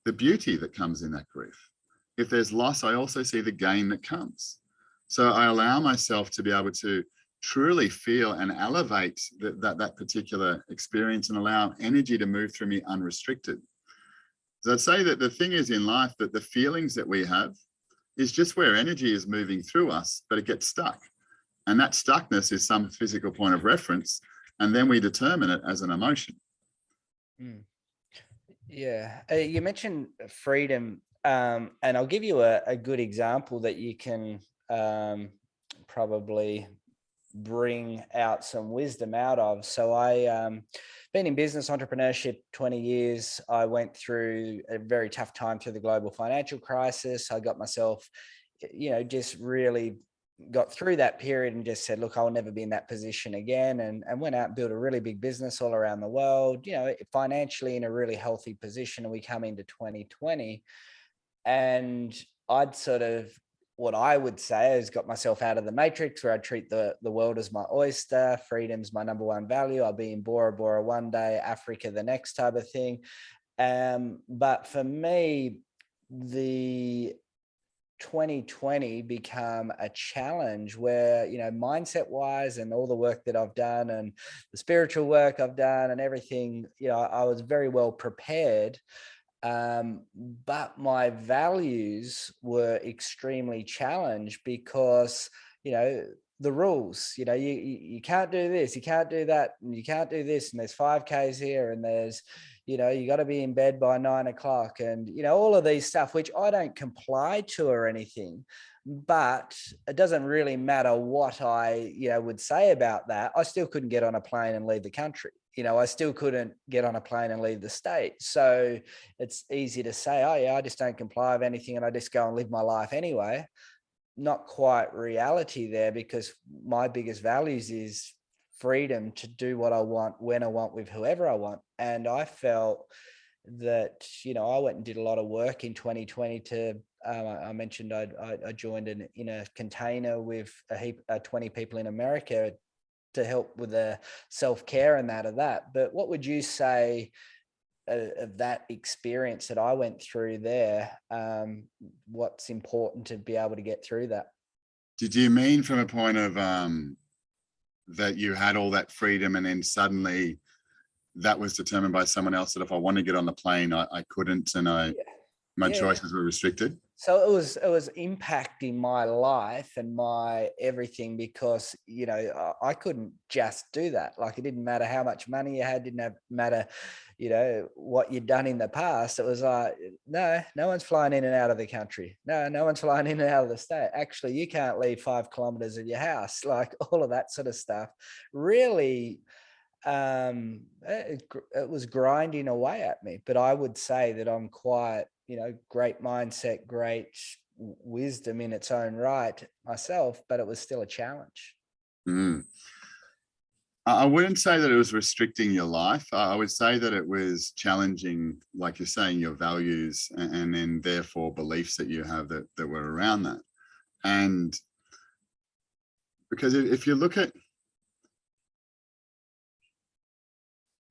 the beauty that comes in that grief. If there's loss, I also see the gain that comes. So I allow myself to be able to truly feel and elevate that particular experience and allow energy to move through me unrestricted. So I'd say that the thing is in life that the feelings that we have is just where energy is moving through us, but it gets stuck. And that stuckness is some physical point of reference. And then we determine it as an emotion. Mm. Yeah. You mentioned freedom, and I'll give you a good example that you can probably bring out some wisdom out of. So I been in business entrepreneurship 20 years. I went through a very tough time through the global financial crisis. I got myself, just really got through that period and just said, look, I'll never be in that position again. And went out and built a really big business all around the world, financially in a really healthy position. And we come into 2020 and I'd what I would say is got myself out of the matrix where I treat the world as my oyster. Freedom's my number one value. I'll be in Bora Bora one day, Africa the next type of thing. But for me, the 2020 become a challenge where, mindset wise and all the work that I've done and the spiritual work I've done and everything, I was very well prepared. But my values were extremely challenged because, the rules, you can't do this, you can't do that, and you can't do this. And there's 5Ks here and there's, you got to be in bed by 9 o'clock and, all of these stuff, which I don't comply to or anything, but it doesn't really matter what I, would say about that. I still couldn't get on a plane and leave the country. I still couldn't get on a plane and leave the state. So it's easy to say, oh yeah, I just don't comply with anything and I just go and live my life anyway. Not quite reality there, because my biggest values is freedom to do what I want, when I want, with whoever I want. And I felt that, I went and did a lot of work in 2020 to, I mentioned I joined in a container with 20 people in America to help with the self-care and that. But what would you say of that experience that I went through there? What's important to be able to get through that? Did you mean from a point of that you had all that freedom and then suddenly that was determined by someone else, that if I wanted to get on the plane, I couldn't, and my choices were restricted? So it was impacting my life and my everything, because, I couldn't just do that. Like, it didn't matter how much money you had, didn't matter, what you'd done in the past. It was like, no one's flying in and out of the country. No one's flying in and out of the state. Actually, you can't leave 5 kilometers of your house. Like, all of that sort of stuff really, it was grinding away at me. But I would say that I'm quite, great mindset, great wisdom in its own right myself, but it was still a challenge. I wouldn't say that it was restricting your life. I would say that it was challenging, like you're saying, your values and then therefore beliefs that you have that were around that. And because if you look at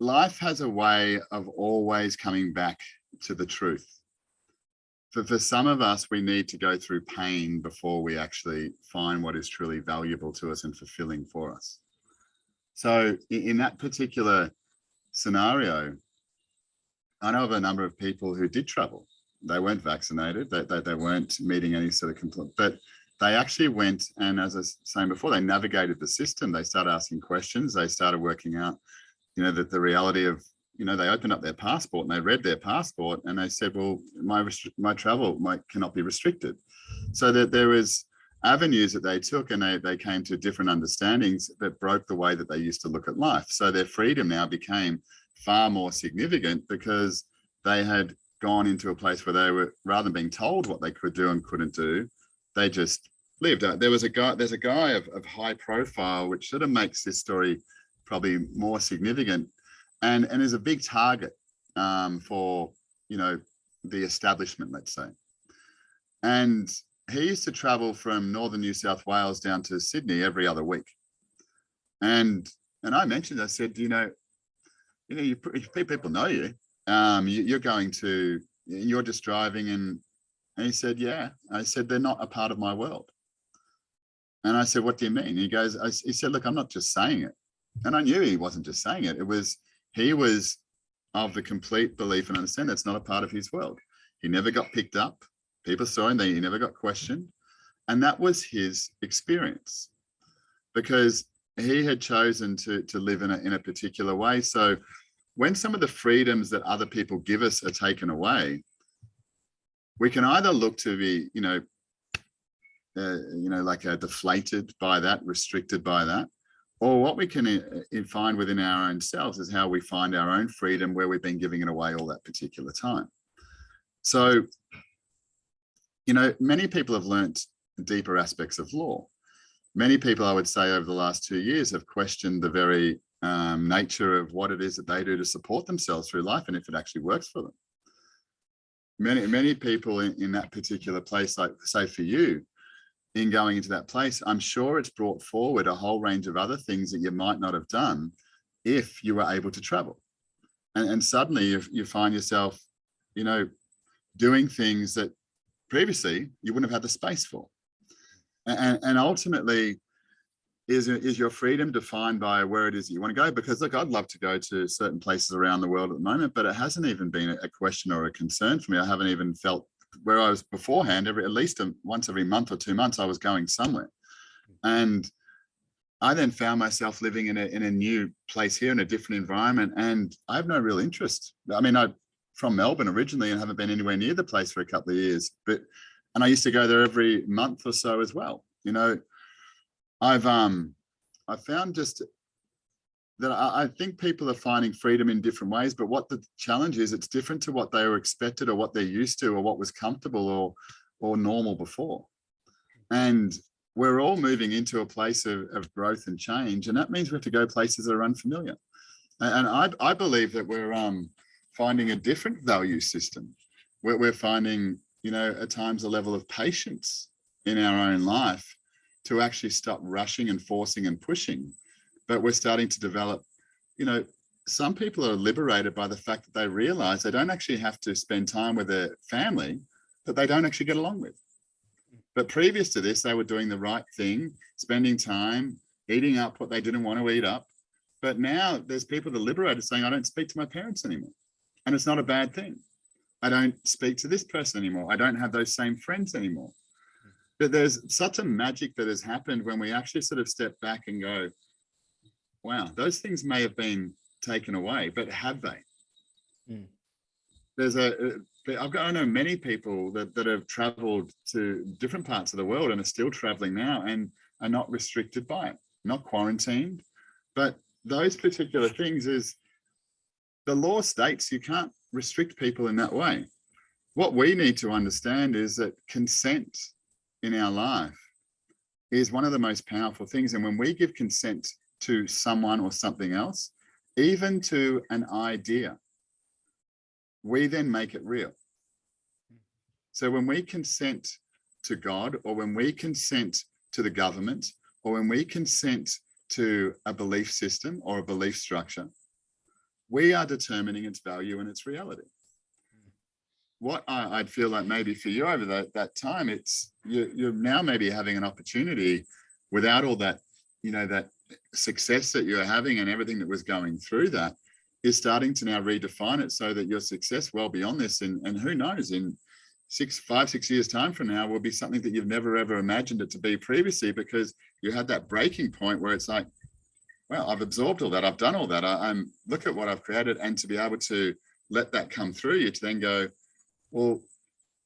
life, has a way of always coming back to the truth. For some of us, we need to go through pain before we actually find what is truly valuable to us and fulfilling for us. So in that particular scenario, I know of a number of people who did travel. They weren't vaccinated, they weren't meeting any sort of complaint, but they actually went, and as I was saying before, they navigated the system. They started asking questions. They started working out, that the reality of, they opened up their passport and they read their passport and they said, well, my travel cannot be restricted. So that there was avenues that they took, and they came to different understandings that broke the way that they used to look at life. So their freedom now became far more significant because they had gone into a place where they were, rather than being told what they could do and couldn't do, they just lived. There's a guy of high profile, which sort of makes this story probably more significant, and is a big target for, the establishment, let's say. And he used to travel from northern New South Wales down to Sydney every other week. And I mentioned, I said, people know you. You're just driving, and he said, yeah. I said, they're not a part of my world. And I said, what do you mean? He said, look, I'm not just saying it. And I knew he wasn't just saying it. He was of the complete belief and understand that's not a part of his world. He never got picked up. People saw him, he never got questioned. And that was his experience, because he had chosen to live in a particular way. So when some of the freedoms that other people give us are taken away, we can either look to be, deflated by that, restricted by that, or what we can find within our own selves is how we find our own freedom where we've been giving it away all that particular time. So, many people have learnt deeper aspects of law. Many people, I would say, over the last 2 years have questioned the very nature of what it is that they do to support themselves through life, and if it actually works for them. Many people in that particular place, like say for you, in going into that place, I'm sure it's brought forward a whole range of other things that you might not have done if you were able to travel. And suddenly you find yourself, doing things that previously you wouldn't have had the space for. And ultimately, is your freedom defined by where it is that you want to go? Because look, I'd love to go to certain places around the world at the moment, but it hasn't even been a question or a concern for me. I haven't even felt where I was beforehand. At least once every month or 2 months, I was going somewhere. And I then found myself living in a new place here in a different environment, and I have no real interest. I mean, I'm from Melbourne originally and haven't been anywhere near the place for a couple of years, and I used to go there every month or so as well. I found just that I think people are finding freedom in different ways, but what the challenge is, it's different to what they were expected or what they're used to or what was comfortable or normal before. And we're all moving into a place of growth and change, and that means we have to go places that are unfamiliar. And I believe that we're finding a different value system. We're finding, at times a level of patience in our own life to actually stop rushing and forcing and pushing. But we're starting to develop, some people are liberated by the fact that they realize they don't actually have to spend time with their family that they don't actually get along with. But previous to this, they were doing the right thing, spending time, eating up what they didn't want to eat up. But now there's people that are liberated saying, I don't speak to my parents anymore. And it's not a bad thing. I don't speak to this person anymore. I don't have those same friends anymore. But there's such a magic that has happened when we actually sort of step back and go, wow, those things may have been taken away, but have they? I know many people that have traveled to different parts of the world and are still traveling now and are not restricted by it, not quarantined. But those particular things is the law states you can't restrict people in that way. What we need to understand is that consent in our life is one of the most powerful things. And when we give consent to someone or something else, even to an idea, we then make it real. So when we consent to God, or when we consent to the government, or when we consent to a belief system or a belief structure, we are determining its value and its reality. What I'd feel like maybe for you over that time, it's you're now maybe having an opportunity without all that, that success that you're having and everything that was going through that is starting to now redefine it so that your success well beyond this. And who knows, in 5-6 years time from now will be something that you've never ever imagined it to be previously, because you had that breaking point where it's like, well, I've absorbed all that, I've done all that, I'm look at what I've created. And to be able to let that come through you, to then go, well,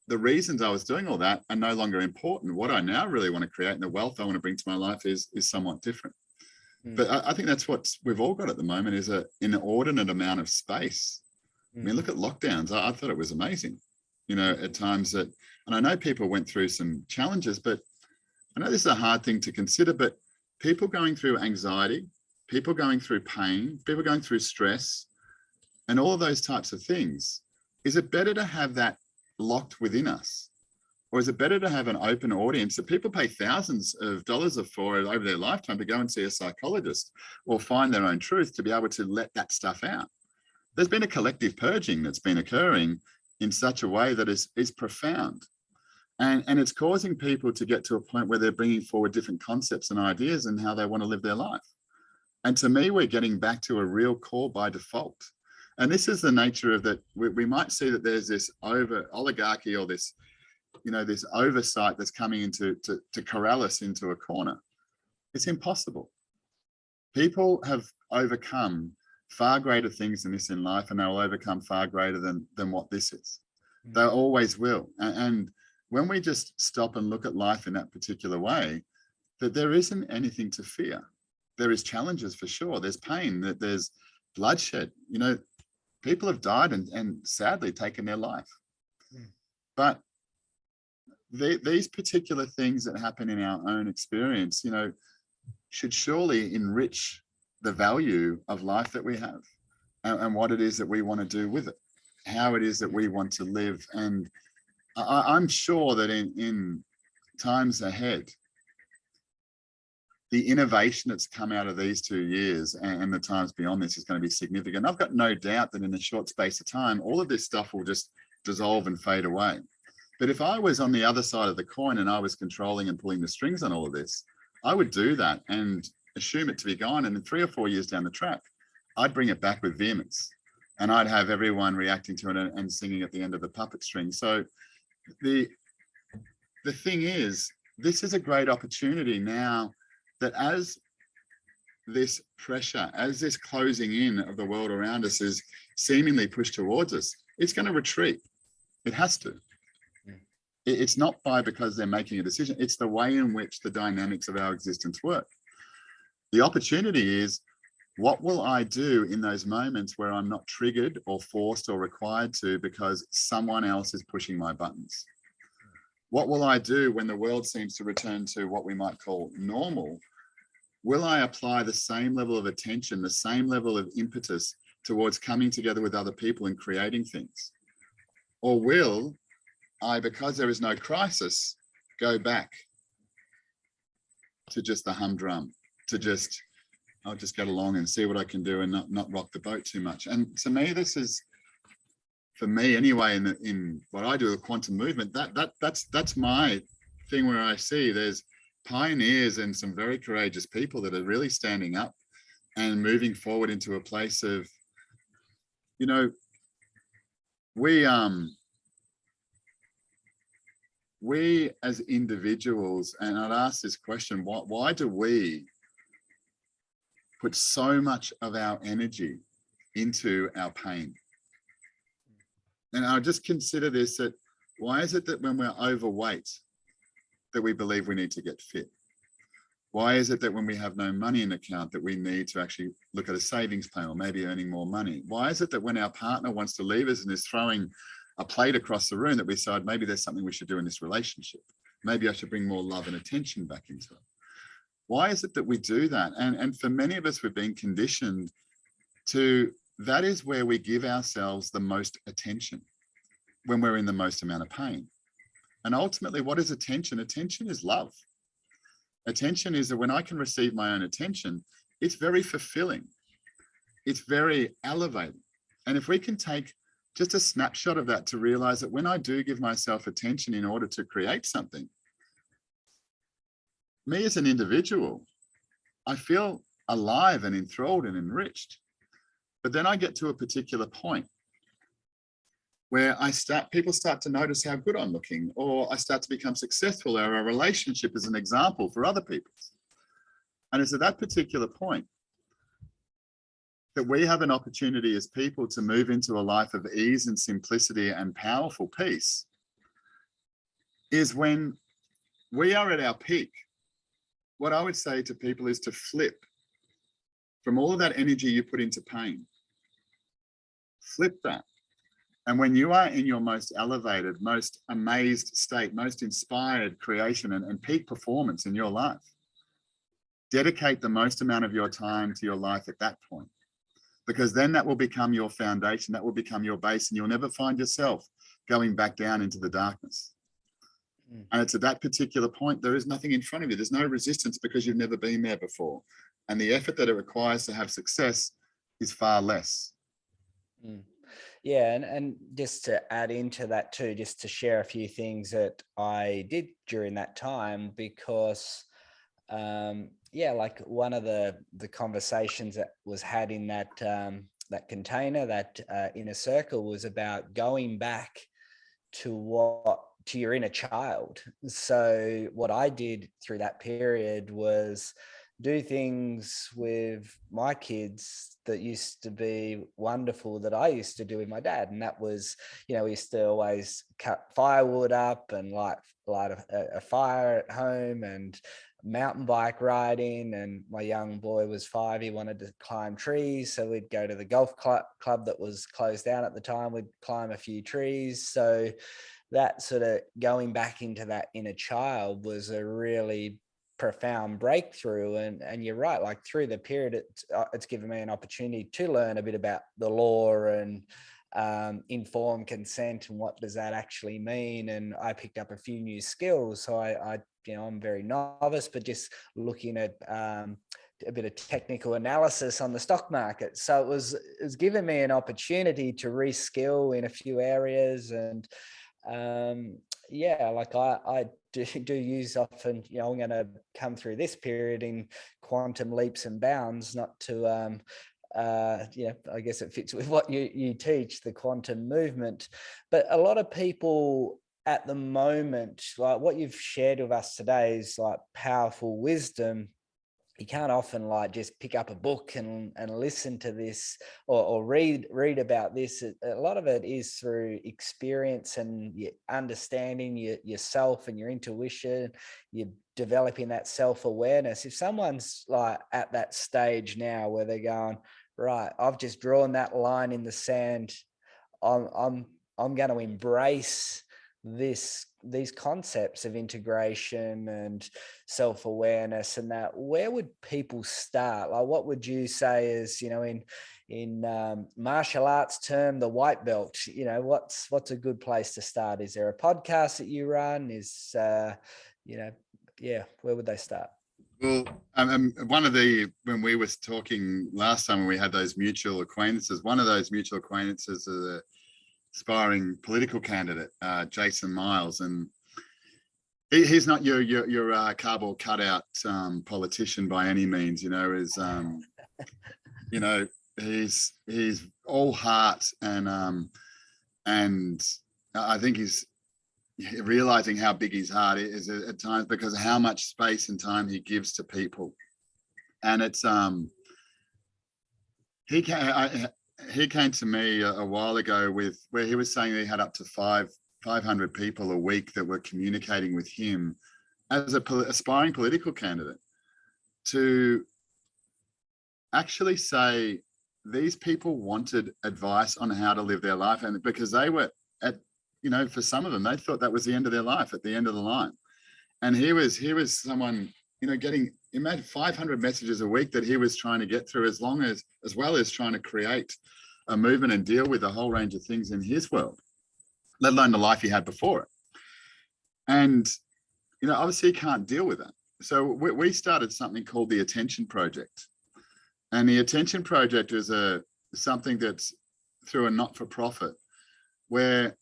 the reasons I was doing all that are no longer important. What I now really want to create and the wealth I want to bring to my life is somewhat different. But I think that's what we've all got at the moment, is an inordinate amount of space. I mean, look at lockdowns. I thought it was amazing, at times that, and I know people went through some challenges, but I know this is a hard thing to consider, but people going through anxiety, people going through pain, people going through stress, and all of those types of things, is it better to have that locked within us? Or is it better to have an open audience that people pay thousands of dollars for over their lifetime to go and see a psychologist or find their own truth, to be able to let that stuff out? there's been a collective purging that's been occurring in such a way that is profound. And it's causing people to get to a point where they're bringing forward different concepts and ideas and how they want to live their life. And to me, we're getting back to a real core by default. And this is the nature of that. We might see that there's this oligarchy or this, this oversight that's coming into to corral us into a corner. It's impossible. People have overcome far greater things than this in life, and they'll overcome far greater than what this is. They always will. And when we just stop and look at life in that particular way, that there isn't anything to fear. There is challenges for sure. There's pain, that there's bloodshed. People have died and sadly taken their life. But these particular things that happen in our own experience, should surely enrich the value of life that we have and what it is that we want to do with it, how it is that we want to live. And I'm sure that in times ahead, the innovation that's come out of these 2 years and the times beyond this is going to be significant. I've got no doubt that in a short space of time, all of this stuff will just dissolve and fade away. But if I was on the other side of the coin and I was controlling and pulling the strings on all of this, I would do that and assume it to be gone. And in 3 or 4 years down the track, I'd bring it back with vehemence, and I'd have everyone reacting to it and singing at the end of the puppet string. So the thing is, this is a great opportunity now that as this pressure, as this closing in of the world around us is seemingly pushed towards us, it's going to retreat. It has to. It's not because they're making a decision. It's the way in which the dynamics of our existence work. The opportunity is, what will I do in those moments where I'm not triggered or forced or required to because someone else is pushing my buttons? What will I do when the world seems to return to what we might call normal? Will I apply the same level of attention, the same level of impetus towards coming together with other people and creating things? Or will I, because there is no crisis, go back to just the humdrum, to I'll just get along and see what I can do and not rock the boat too much? And to me, this is, for me anyway, in what I do, the quantum movement, that's my thing, where I see there's pioneers and some very courageous people that are really standing up and moving forward into a place of, we as individuals, and I'd ask this question, why do we put so much of our energy into our pain? And I'll just consider this, that why is it that when we're overweight that we believe we need to get fit? Why is it that when we have no money in account that we need to actually look at a savings plan or maybe earning more money? Why is it that when our partner wants to leave us and is throwing a plate across the room that we decide maybe there's something we should do in this relationship? Maybe I should bring more love and attention back into it. Why is it that we do that? And for many of us, we've been conditioned to, that is where we give ourselves the most attention, when we're in the most amount of pain. And ultimately, what is attention? Attention is love. Attention is that when I can receive my own attention, it's very fulfilling. It's very elevating. And if we can take just a snapshot of that to realize that when I do give myself attention in order to create something, me as an individual, I feel alive and enthralled and enriched. But then I get to a particular point where people start to notice how good I'm looking, or I start to become successful, or a relationship is an example for other people. And it's at that particular point that we have an opportunity as people to move into a life of ease and simplicity and powerful peace, is when we are at our peak. What I would say to people is to flip from all of that energy you put into pain. Flip that. And when you are in your most elevated, most amazed state, most inspired creation and peak performance in your life, dedicate the most amount of your time to your life at that point. Because then that will become your foundation, that will become your base, and you'll never find yourself going back down into the darkness. And it's at that particular point, there is nothing in front of you. There's no resistance because you've never been there before. And the effort that it requires to have success is far less. Mm. Yeah, and just to add into that too, just to share a few things that I did during that time, because yeah, like one of the conversations that was had in that container, that inner circle, was about going back to your inner child. So what I did through that period was do things with my kids that used to be wonderful that I used to do with my dad. And that was, we used to always cut firewood up and light a fire at home, and mountain bike riding. And my young boy was 5, he wanted to climb trees, so we'd go to the golf club that was closed down at the time, we'd climb a few trees. So that sort of going back into that inner child was a really profound breakthrough. And you're right, like through the period, it's given me an opportunity to learn a bit about the law and informed consent and what does that actually mean. And I picked up a few new skills. So I'm very novice, but just looking at a bit of technical analysis on the stock market. So it was given me an opportunity to reskill in a few areas. And yeah, like I do use often, I'm going to come through this period in quantum leaps and bounds, not to I guess it fits with what you teach, the quantum movement. But a lot of people at the moment, like what you've shared with us today, is like powerful wisdom. You can't often like just pick up a book and listen to this, or read about this. A lot of it is through experience and understanding yourself and your intuition. You're developing that self-awareness. If someone's like at that stage now where they're going, right, I've just drawn that line in the sand, I'm going to embrace these concepts of integration and self-awareness, and that, where would people start? Like, what would you say is, in martial arts term, the white belt? What's a good place to start? Is there a podcast that you run? Where would they start? Well, when we were talking last time, when we had those mutual acquaintances, one of those mutual acquaintances is a aspiring political candidate, Jason Miles, and he's not your cardboard cutout politician by any means. He's all heart, and I think he's realizing how big his heart is at times because of how much space and time he gives to people. And it's he came to me a while ago with where he was saying he had up to 500 people a week that were communicating with him as a aspiring political candidate, to actually say these people wanted advice on how to live their life, and because they were for some of them, they thought that was the end of their life, at the end of the line. And he was someone, getting, imagine 500 messages a week that he was trying to get through, as well as trying to create a movement and deal with a whole range of things in his world, let alone the life he had before it. And, obviously he can't deal with that. So we started something called the Attention Project. And the Attention Project is something that's through a not-for-profit where,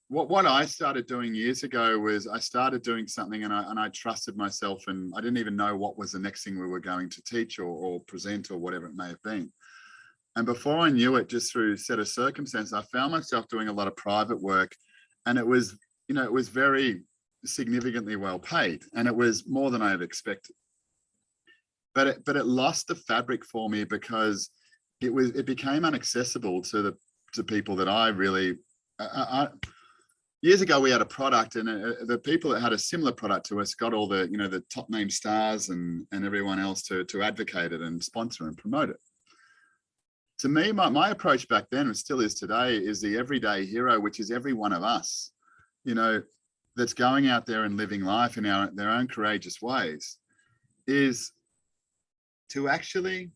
what I started doing years ago was I started doing something, and I trusted myself, and I didn't even know what was the next thing we were going to teach or present or whatever it may have been. And before I knew it, just through a set of circumstances, I found myself doing a lot of private work, and it was very significantly well paid, and it was more than I had expected. But it lost the fabric for me because it became inaccessible to people that I really. Years ago, we had a product, and the people that had a similar product to us got all the the top name stars and everyone else to advocate it and sponsor and promote it. To me, my approach back then, and still is today, is the everyday hero, which is every one of us, that's going out there and living life in their own courageous ways, is to actually,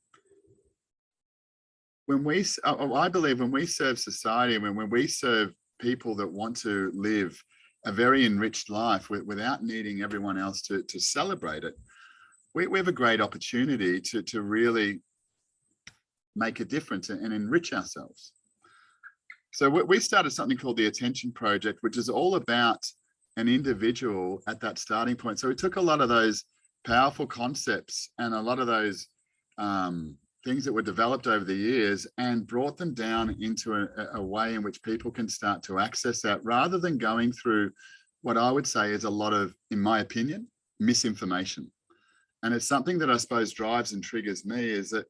I believe when we serve society, when we serve people that want to live a very enriched life without needing everyone else to celebrate it, we have a great opportunity to really make a difference and enrich ourselves. So we started something called the Attention Project, which is all about an individual at that starting point. So we took a lot of those powerful concepts and a lot of those things that were developed over the years and brought them down into a way in which people can start to access that, rather than going through what I would say is a lot of, in my opinion, misinformation. And it's something that I suppose drives and triggers me, is that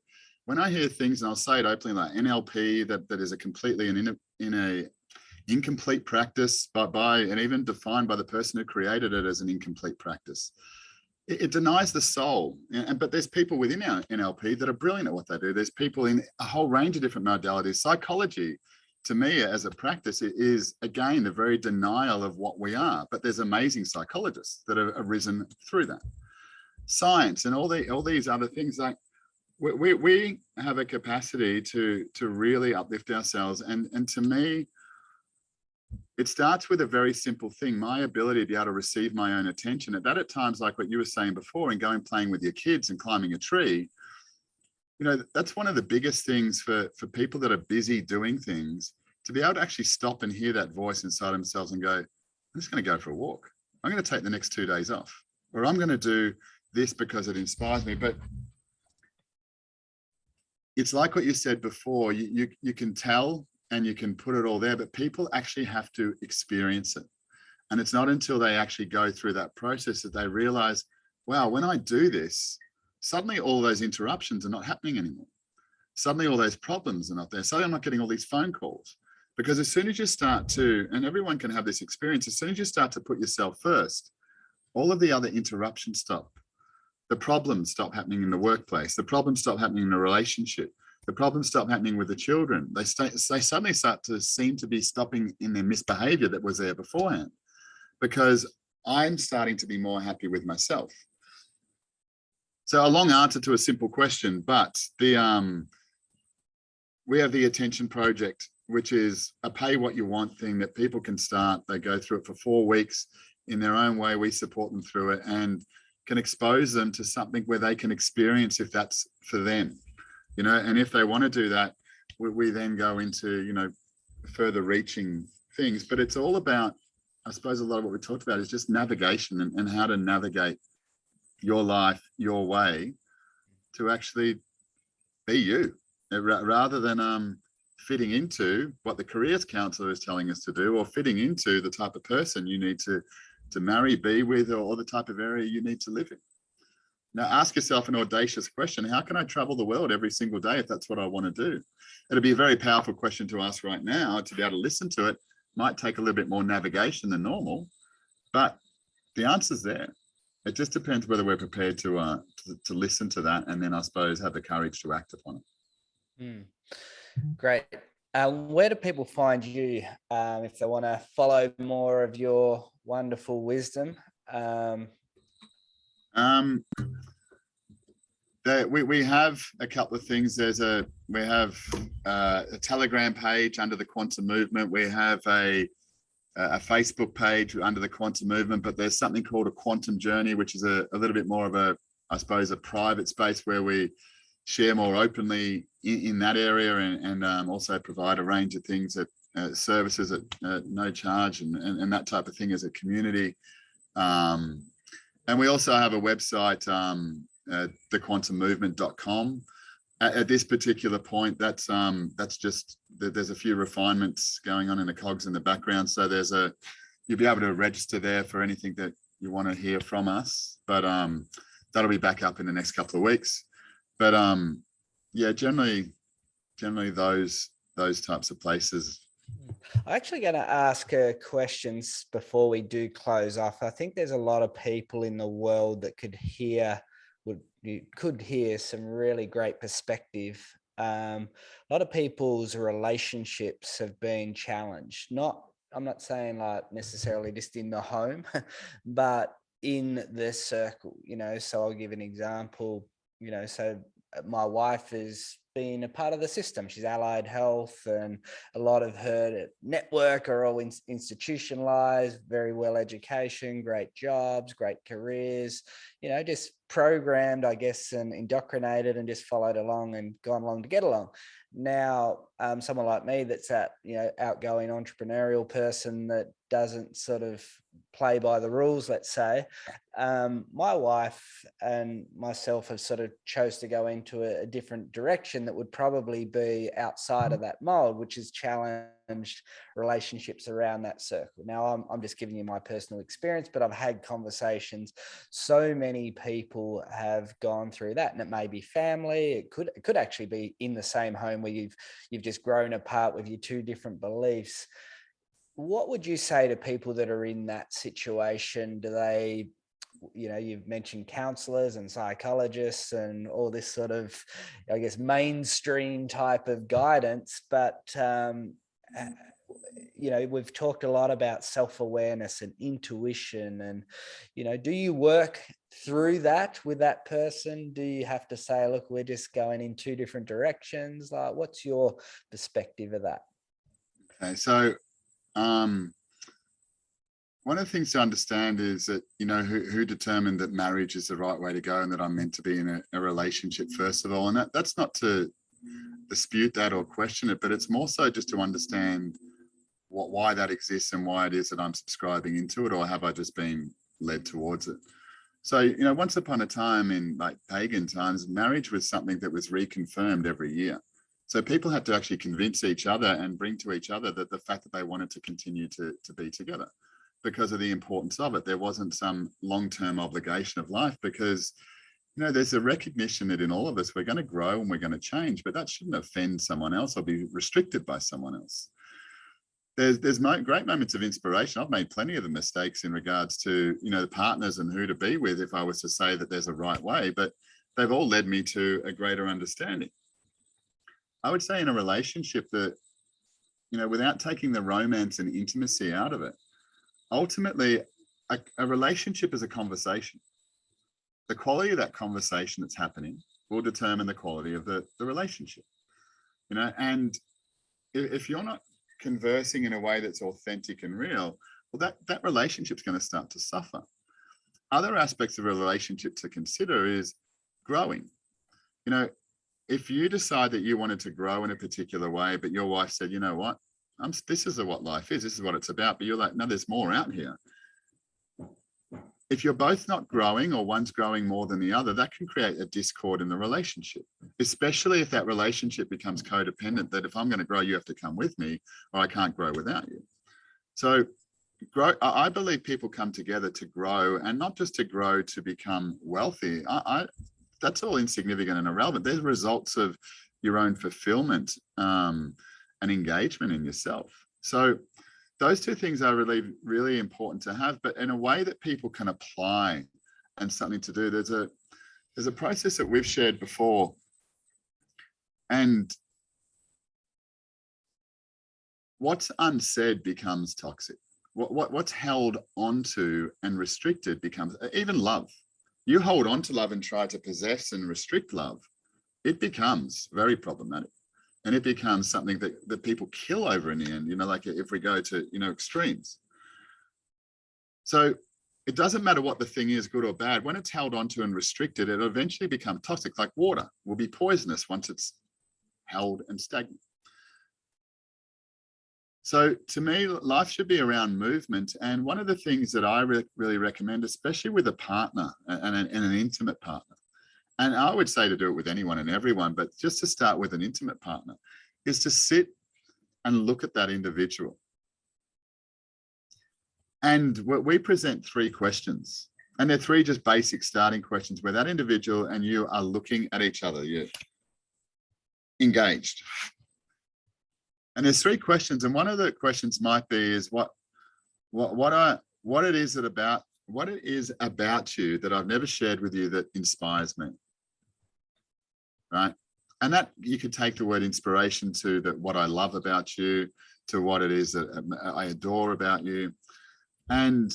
when I hear things, and I'll say it openly, like NLP, that is a completely in a incomplete practice by and even defined by the person who created it as an incomplete practice. It denies the soul. But there's people within our NLP that are brilliant at what they do. There's people in a whole range of different modalities. Psychology, to me, as a practice, it is, again, the very denial of what we are. But there's amazing psychologists that have arisen through that. Science and all these other things, like we have a capacity to really uplift ourselves. And to me, it starts with a very simple thing, my ability to be able to receive my own attention. At times, like what you were saying before, and going playing with your kids and climbing a tree, that's one of the biggest things for people that are busy doing things, to be able to actually stop and hear that voice inside themselves and go, I'm just going to go for a walk. I'm going to take the next 2 days off, or I'm going to do this because it inspires me. But it's like what you said before, you can tell and you can put it all there, but people actually have to experience it. And it's not until they actually go through that process that they realize, wow, when I do this, suddenly all those interruptions are not happening anymore. Suddenly all those problems are not there. Suddenly I'm not getting all these phone calls. Because as soon as you start to, and everyone can have this experience, as soon as you start to put yourself first, all of the other interruptions stop. The problems stop happening in the workplace. The problems stop happening in the relationship. The problems stop happening with the children. They suddenly start to seem to be stopping in their misbehavior that was there beforehand, because I'm starting to be more happy with myself. So a long answer to a simple question, but we have the Attention Project, which is a pay what you want thing that people can start. They go through it for 4 weeks in their own way. We support them through it and can expose them to something where they can experience if that's for them. And if they want to do that, we then go into, further reaching things. But it's all about, I suppose, a lot of what we talked about is just navigation and how to navigate your life, your way, to actually be you, rather than fitting into what the careers counselor is telling us to do, or fitting into the type of person you need to marry, be with, or the type of area you need to live in. Now, ask yourself an audacious question. How can I travel the world every single day if that's what I want to do? It'll be a very powerful question to ask right now. To be able to listen to it might take a little bit more navigation than normal, but the answer's there. It just depends whether we're prepared to listen to that, and then I suppose have the courage to act upon it. Great. Where do people find you if they want to follow more of your wonderful wisdom? We have a couple of things. We have a Telegram page under the Quantum Movement. We have a Facebook page under the Quantum Movement, but there's something called a Quantum Journey, which is a little bit more of I suppose, a private space where we share more openly in that area, and also provide a range of things services at no charge and that type of thing as a community. And we also have a website, thequantummovement.com. At this particular point, that's just, there's a few refinements going on in the cogs in the background. So you'll be able to register there for anything that you want to hear from us. But that'll be back up in the next couple of weeks. But yeah, generally those types of places. I'm actually going to ask questions before we do close off. I think there's a lot of people in the world that could hear some really great perspective. A lot of people's relationships have been challenged. I'm not saying like necessarily just in the home, but in the circle, so I'll give an example, so my wife has been a part of the system. She's allied health, and a lot of her network are all institutionalized, very well education, great jobs, great careers, just programmed, I guess, and indoctrinated and just followed along and gone along to get along. Now, someone like me that's that, outgoing entrepreneurial person that doesn't sort of play by the rules, let's say, my wife and myself have sort of chose to go into a different direction that would probably be outside of that mold, which is challenged relationships around that circle. Now, I'm just giving you my personal experience, but I've had conversations. So many people have gone through that, and it may be family. It could actually be in the same home where you've just grown apart with your two different beliefs. What would you say to people that are in that situation? Do they, you've mentioned counselors and psychologists and all this sort of, I guess, mainstream type of guidance, but, we've talked a lot about self-awareness and intuition, and, do you work through that with that person? Do you have to say, look, we're just going in two different directions? Like, what's your perspective of that? Okay, so one of the things to understand is that, who determined that marriage is the right way to go and that I'm meant to be in a relationship, first of all. And that's not to dispute that or question it, but it's more so just to understand why that exists and why it is that I'm subscribing into it, or have I just been led towards it? So, once upon a time in like pagan times, marriage was something that was reconfirmed every year. So people had to actually convince each other and bring to each other that the fact that they wanted to continue to be together because of the importance of it. There wasn't some long-term obligation of life because, there's a recognition that in all of us, we're going to grow and we're going to change, but that shouldn't offend someone else or be restricted by someone else. There's great moments of inspiration. I've made plenty of the mistakes in regards to, the partners and who to be with if I was to say that there's a right way, but they've all led me to a greater understanding. I would say in a relationship that, without taking the romance and intimacy out of it, ultimately a relationship is a conversation. The quality of that conversation that's happening will determine the quality of the relationship, and if you're not conversing in a way that's authentic and real, well, that relationship's going to start to suffer. Other aspects of a relationship to consider is growing. If you decide that you wanted to grow in a particular way, but your wife said, you know what, this is what life is, this is what it's about, but you're like, no, there's more out here. If you're both not growing, or one's growing more than the other, that can create a discord in the relationship, especially if that relationship becomes codependent, that if I'm going to grow, you have to come with me, or I can't grow without you. So I believe people come together to grow, and not just to grow to become wealthy. That's all insignificant and irrelevant. There's results of your own fulfillment and engagement in yourself. So those two things are really, really important to have, but in a way that people can apply and something to do. There's a process that we've shared before, and what's unsaid becomes toxic. What's held onto and restricted becomes, even love. You hold on to love and try to possess and restrict love, it becomes very problematic. And it becomes something that people kill over in the end, like if we go to, extremes. So it doesn't matter what the thing is, good or bad. When it's held onto and restricted, it'll eventually become toxic. Like water will be poisonous once it's held and stagnant. So to me, life should be around movement. And one of the things that I really recommend, especially with a partner and an intimate partner, and I would say to do it with anyone and everyone, but just to start with an intimate partner, is to sit and look at that individual. And we present 3 questions, and they're 3 just basic starting questions where that individual and you are looking at each other, you're engaged. And there's 3 questions, and one of the questions might be is what it is about you that I've never shared with you that inspires me, right? And that you could take the word inspiration to that what I love about you, to what it is that I adore about you, and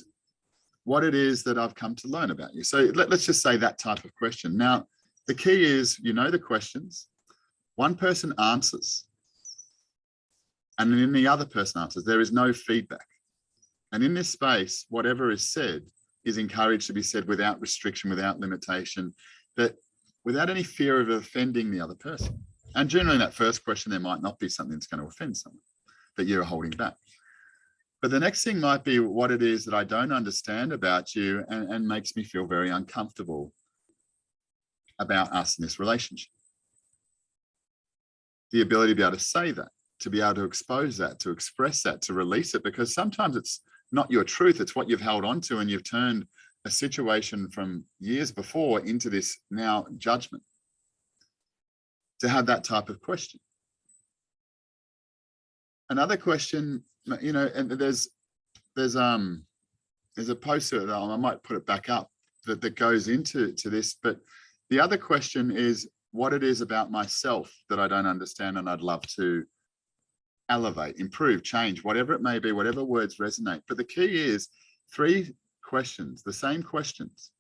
what it is that I've come to learn about you. So let's just say that type of question. Now, the key is, the questions, One person answers, and then the other person answers. There is no feedback. And in this space, whatever is said is encouraged to be said without restriction, without limitation, that without any fear of offending the other person. And generally in that first question, there might not be something that's going to offend someone that you're holding back. But the next thing might be what it is that I don't understand about you and makes me feel very uncomfortable about us in this relationship. The ability to be able to say that, to be able to expose that, to express that, to release it, because sometimes it's not your truth, it's what you've held on to, and you've turned a situation from years before into this now judgment. To have that type of question. Another question, you know, and there's a poster that I might put it back up that goes into this, but the other question is what it is about myself that I don't understand and I'd love to elevate, improve, change, whatever it may be, whatever words resonate. But the key is 3 questions, the same questions.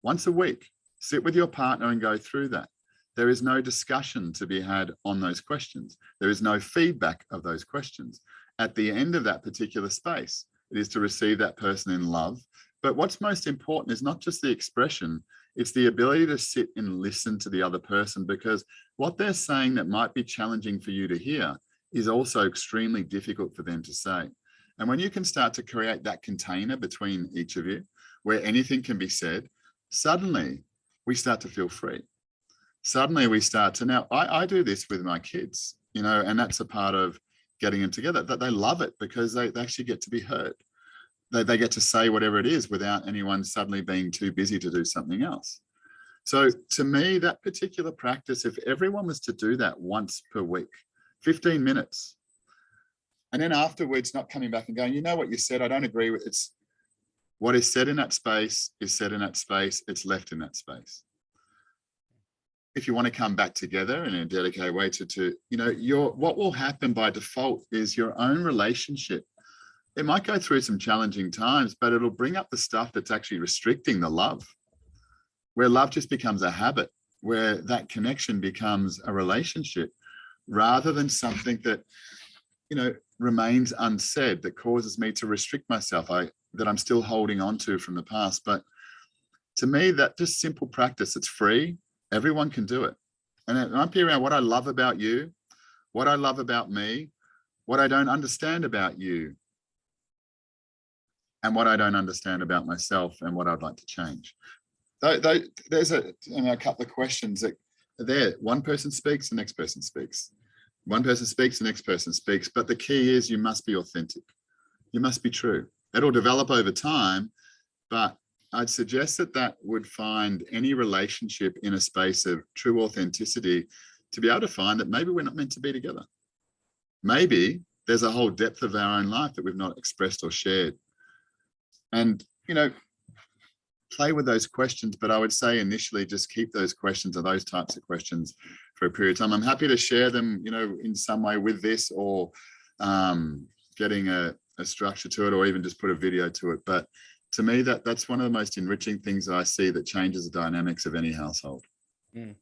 Once a week, sit with your partner and go through that. There is no discussion to be had on those questions. There is no feedback of those questions. At the end of that particular space, it is to receive that person in love. But what's most important is not just the expression, it's the ability to sit and listen to the other person, because what they're saying that might be challenging for you to hear is also extremely difficult for them to say. And when you can start to create that container between each of you, where anything can be said, suddenly we start to feel free. Suddenly we start to, now I do this with my kids, you know, and that's a part of getting them together, that they love it because they actually get to be heard. They get to say whatever it is without anyone suddenly being too busy to do something else. So to me, that particular practice, if everyone was to do that once per week, 15 minutes, and then afterwards not coming back and going, you know what you said, I don't agree with, it's what is said in that space is said in that space, it's left in that space. If you want to come back together in a dedicated way to you know, what will happen by default is your own relationship. It might go through some challenging times, but it'll bring up the stuff that's actually restricting the love, where love just becomes a habit, where that connection becomes a relationship rather than something that, you know, remains unsaid, that causes me to restrict myself, that I'm still holding on to from the past. But to me, that just simple practice, it's free. Everyone can do it. And it might be around what I love about you, what I love about me, what I don't understand about you, and what I don't understand about myself, and what I'd like to change. There's a couple of questions that are there. One person speaks, the next person speaks. One person speaks, the next person speaks. But the key is you must be authentic. You must be true. It'll develop over time, but I'd suggest that would find any relationship in a space of true authenticity to be able to find that maybe we're not meant to be together. Maybe there's a whole depth of our own life that we've not expressed or shared. And, you know, play with those questions, but I would say initially just keep those questions or those types of questions for a period of time. I'm happy to share them, you know, in some way with this, or getting a structure to it, or even just put a video to it. But to me, that's one of the most enriching things that I see that changes the dynamics of any household. Mm.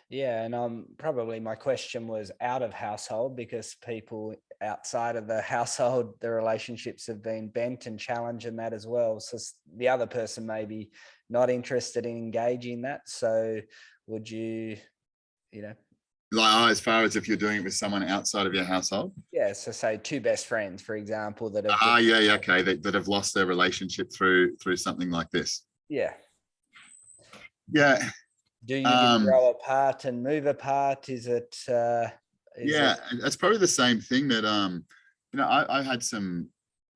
Yeah, and probably my question was out of household, because people outside of the household, the relationships have been bent and challenged in that as well. So the other person may be not interested in engaging that. So would you, you know, like as far as if you're doing it with someone outside of your household? Yeah, so say 2 best friends, for example, that have okay, that have lost their relationship through something like this. Yeah. Do you grow apart and move apart? Is it it's probably the same thing that you know, I had some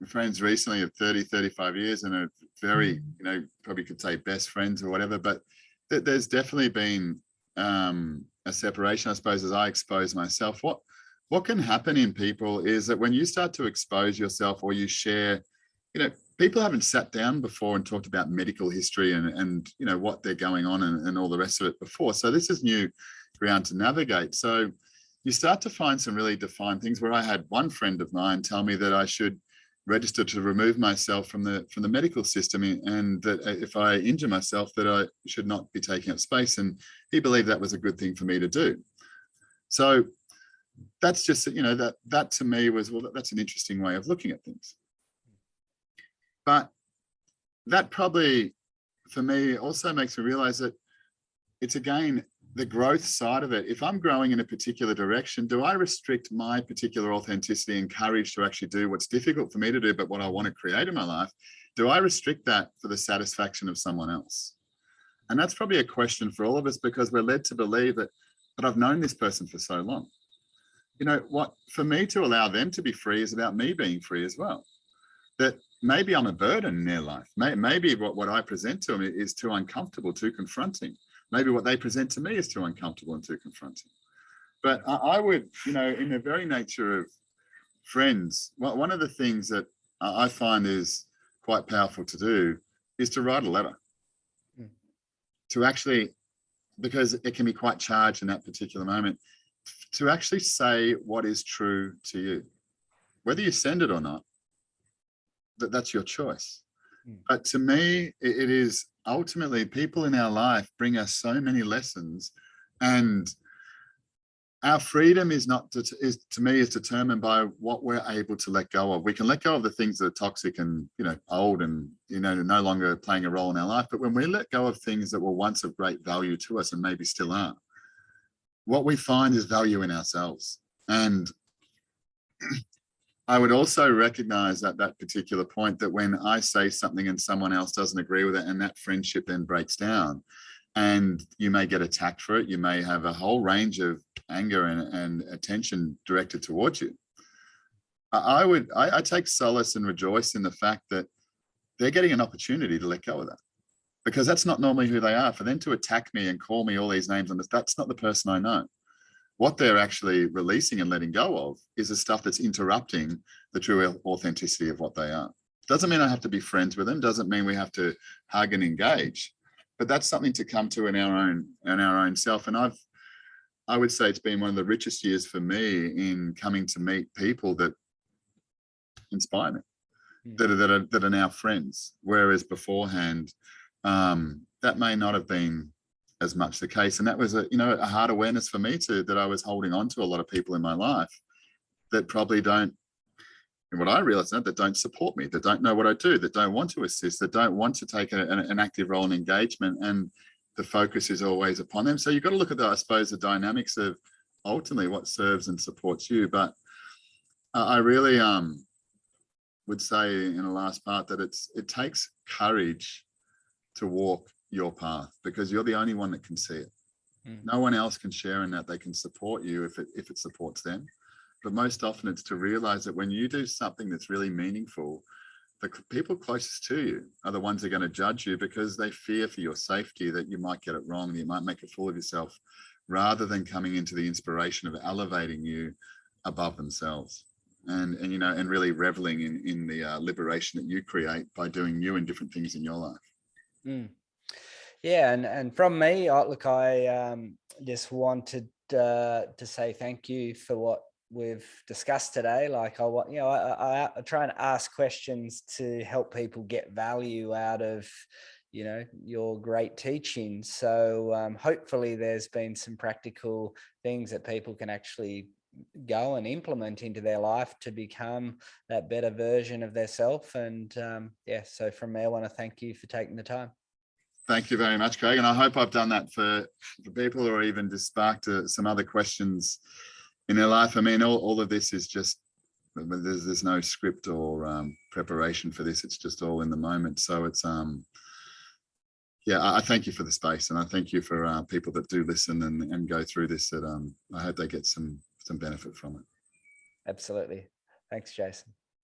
friends recently of 30, 35 years and are very, you know, probably could say best friends or whatever, but there's definitely been a separation, I suppose, as I expose myself. What can happen in people is that when you start to expose yourself, or you share, you know, people haven't sat down before and talked about medical history and you know, what they're going on and all the rest of it before. So this is new ground to navigate. So you start to find some really defined things, where I had one friend of mine tell me that I should register to remove myself from the medical system, and that if I injure myself, that I should not be taking up space. And he believed that was a good thing for me to do. So that's just, you know, that to me was, well, that's an interesting way of looking at things. But that probably, for me, also makes me realize that it's, again, the growth side of it. If I'm growing in a particular direction, do I restrict my particular authenticity and courage to actually do what's difficult for me to do, but what I want to create in my life? Do I restrict that for the satisfaction of someone else? And that's probably a question for all of us, because we're led to believe that, but I've known this person for so long. You know what, for me to allow them to be free is about me being free as well. That maybe I'm a burden in their life. Maybe what I present to them is too uncomfortable, too confronting. Maybe what they present to me is too uncomfortable and too confronting. But I would, you know, in the very nature of friends, one of the things that I find is quite powerful to do is to write a letter. To actually, because it can be quite charged in that particular moment, to actually say what is true to you. Whether you send it or not, that's your choice. But to me, it is ultimately, people in our life bring us so many lessons, and our freedom is to me determined by what we're able to let go of. We can let go of the things that are toxic and, you know, old and, you know, no longer playing a role in our life. But when we let go of things that were once of great value to us and maybe still aren't, what we find is value in ourselves. And I would also recognize at that particular point that when I say something and someone else doesn't agree with it, and that friendship then breaks down, and you may get attacked for it, you may have a whole range of anger and attention directed towards you. I take solace and rejoice in the fact that they're getting an opportunity to let go of that, because that's not normally who they are. For them to attack me and call me all these names on this, that's not the person I know. What they're actually releasing and letting go of is the stuff that's interrupting the true authenticity of what they are. Doesn't mean I have to be friends with them. Doesn't mean we have to hug and engage, but that's something to come to in our own self. And I would say it's been one of the richest years for me in coming to meet people that inspire me, that are now friends. Whereas beforehand, that may not have been as much the case. And that was a hard awareness for me too, that I was holding on to a lot of people in my life that probably don't, and what I realized now, that don't support me, that don't know what I do, that don't want to assist, that don't want to take an active role in engagement, and the focus is always upon them. So you've got to look at I suppose, the dynamics of ultimately what serves and supports you. But I really would say in the last part that it takes courage to walk your path, because you're the only one that can see it. No one else can share in that. They can support you if it supports them, but most often it's to realize that when you do something that's really meaningful, the people closest to you are the ones that are going to judge you, because they fear for your safety, that you might get it wrong, that you might make a fool of yourself, rather than coming into the inspiration of elevating you above themselves, and really reveling in the liberation that you create by doing new and different things in your life. Yeah, and from me, I just wanted to say thank you for what we've discussed today. Like I try and ask questions to help people get value out of, your great teaching. So hopefully there's been some practical things that people can actually go and implement into their life to become that better version of their self. And so from me, I want to thank you for taking the time. Thank you very much, Craig. And I hope I've done that for people, or even just sparked some other questions in their life. I mean, all of this is just, there's no script or preparation for this. It's just all in the moment. So it's, I thank you for the space, and I thank you for people that do listen and go through this, that I hope they get some benefit from it. Absolutely. Thanks, Jason.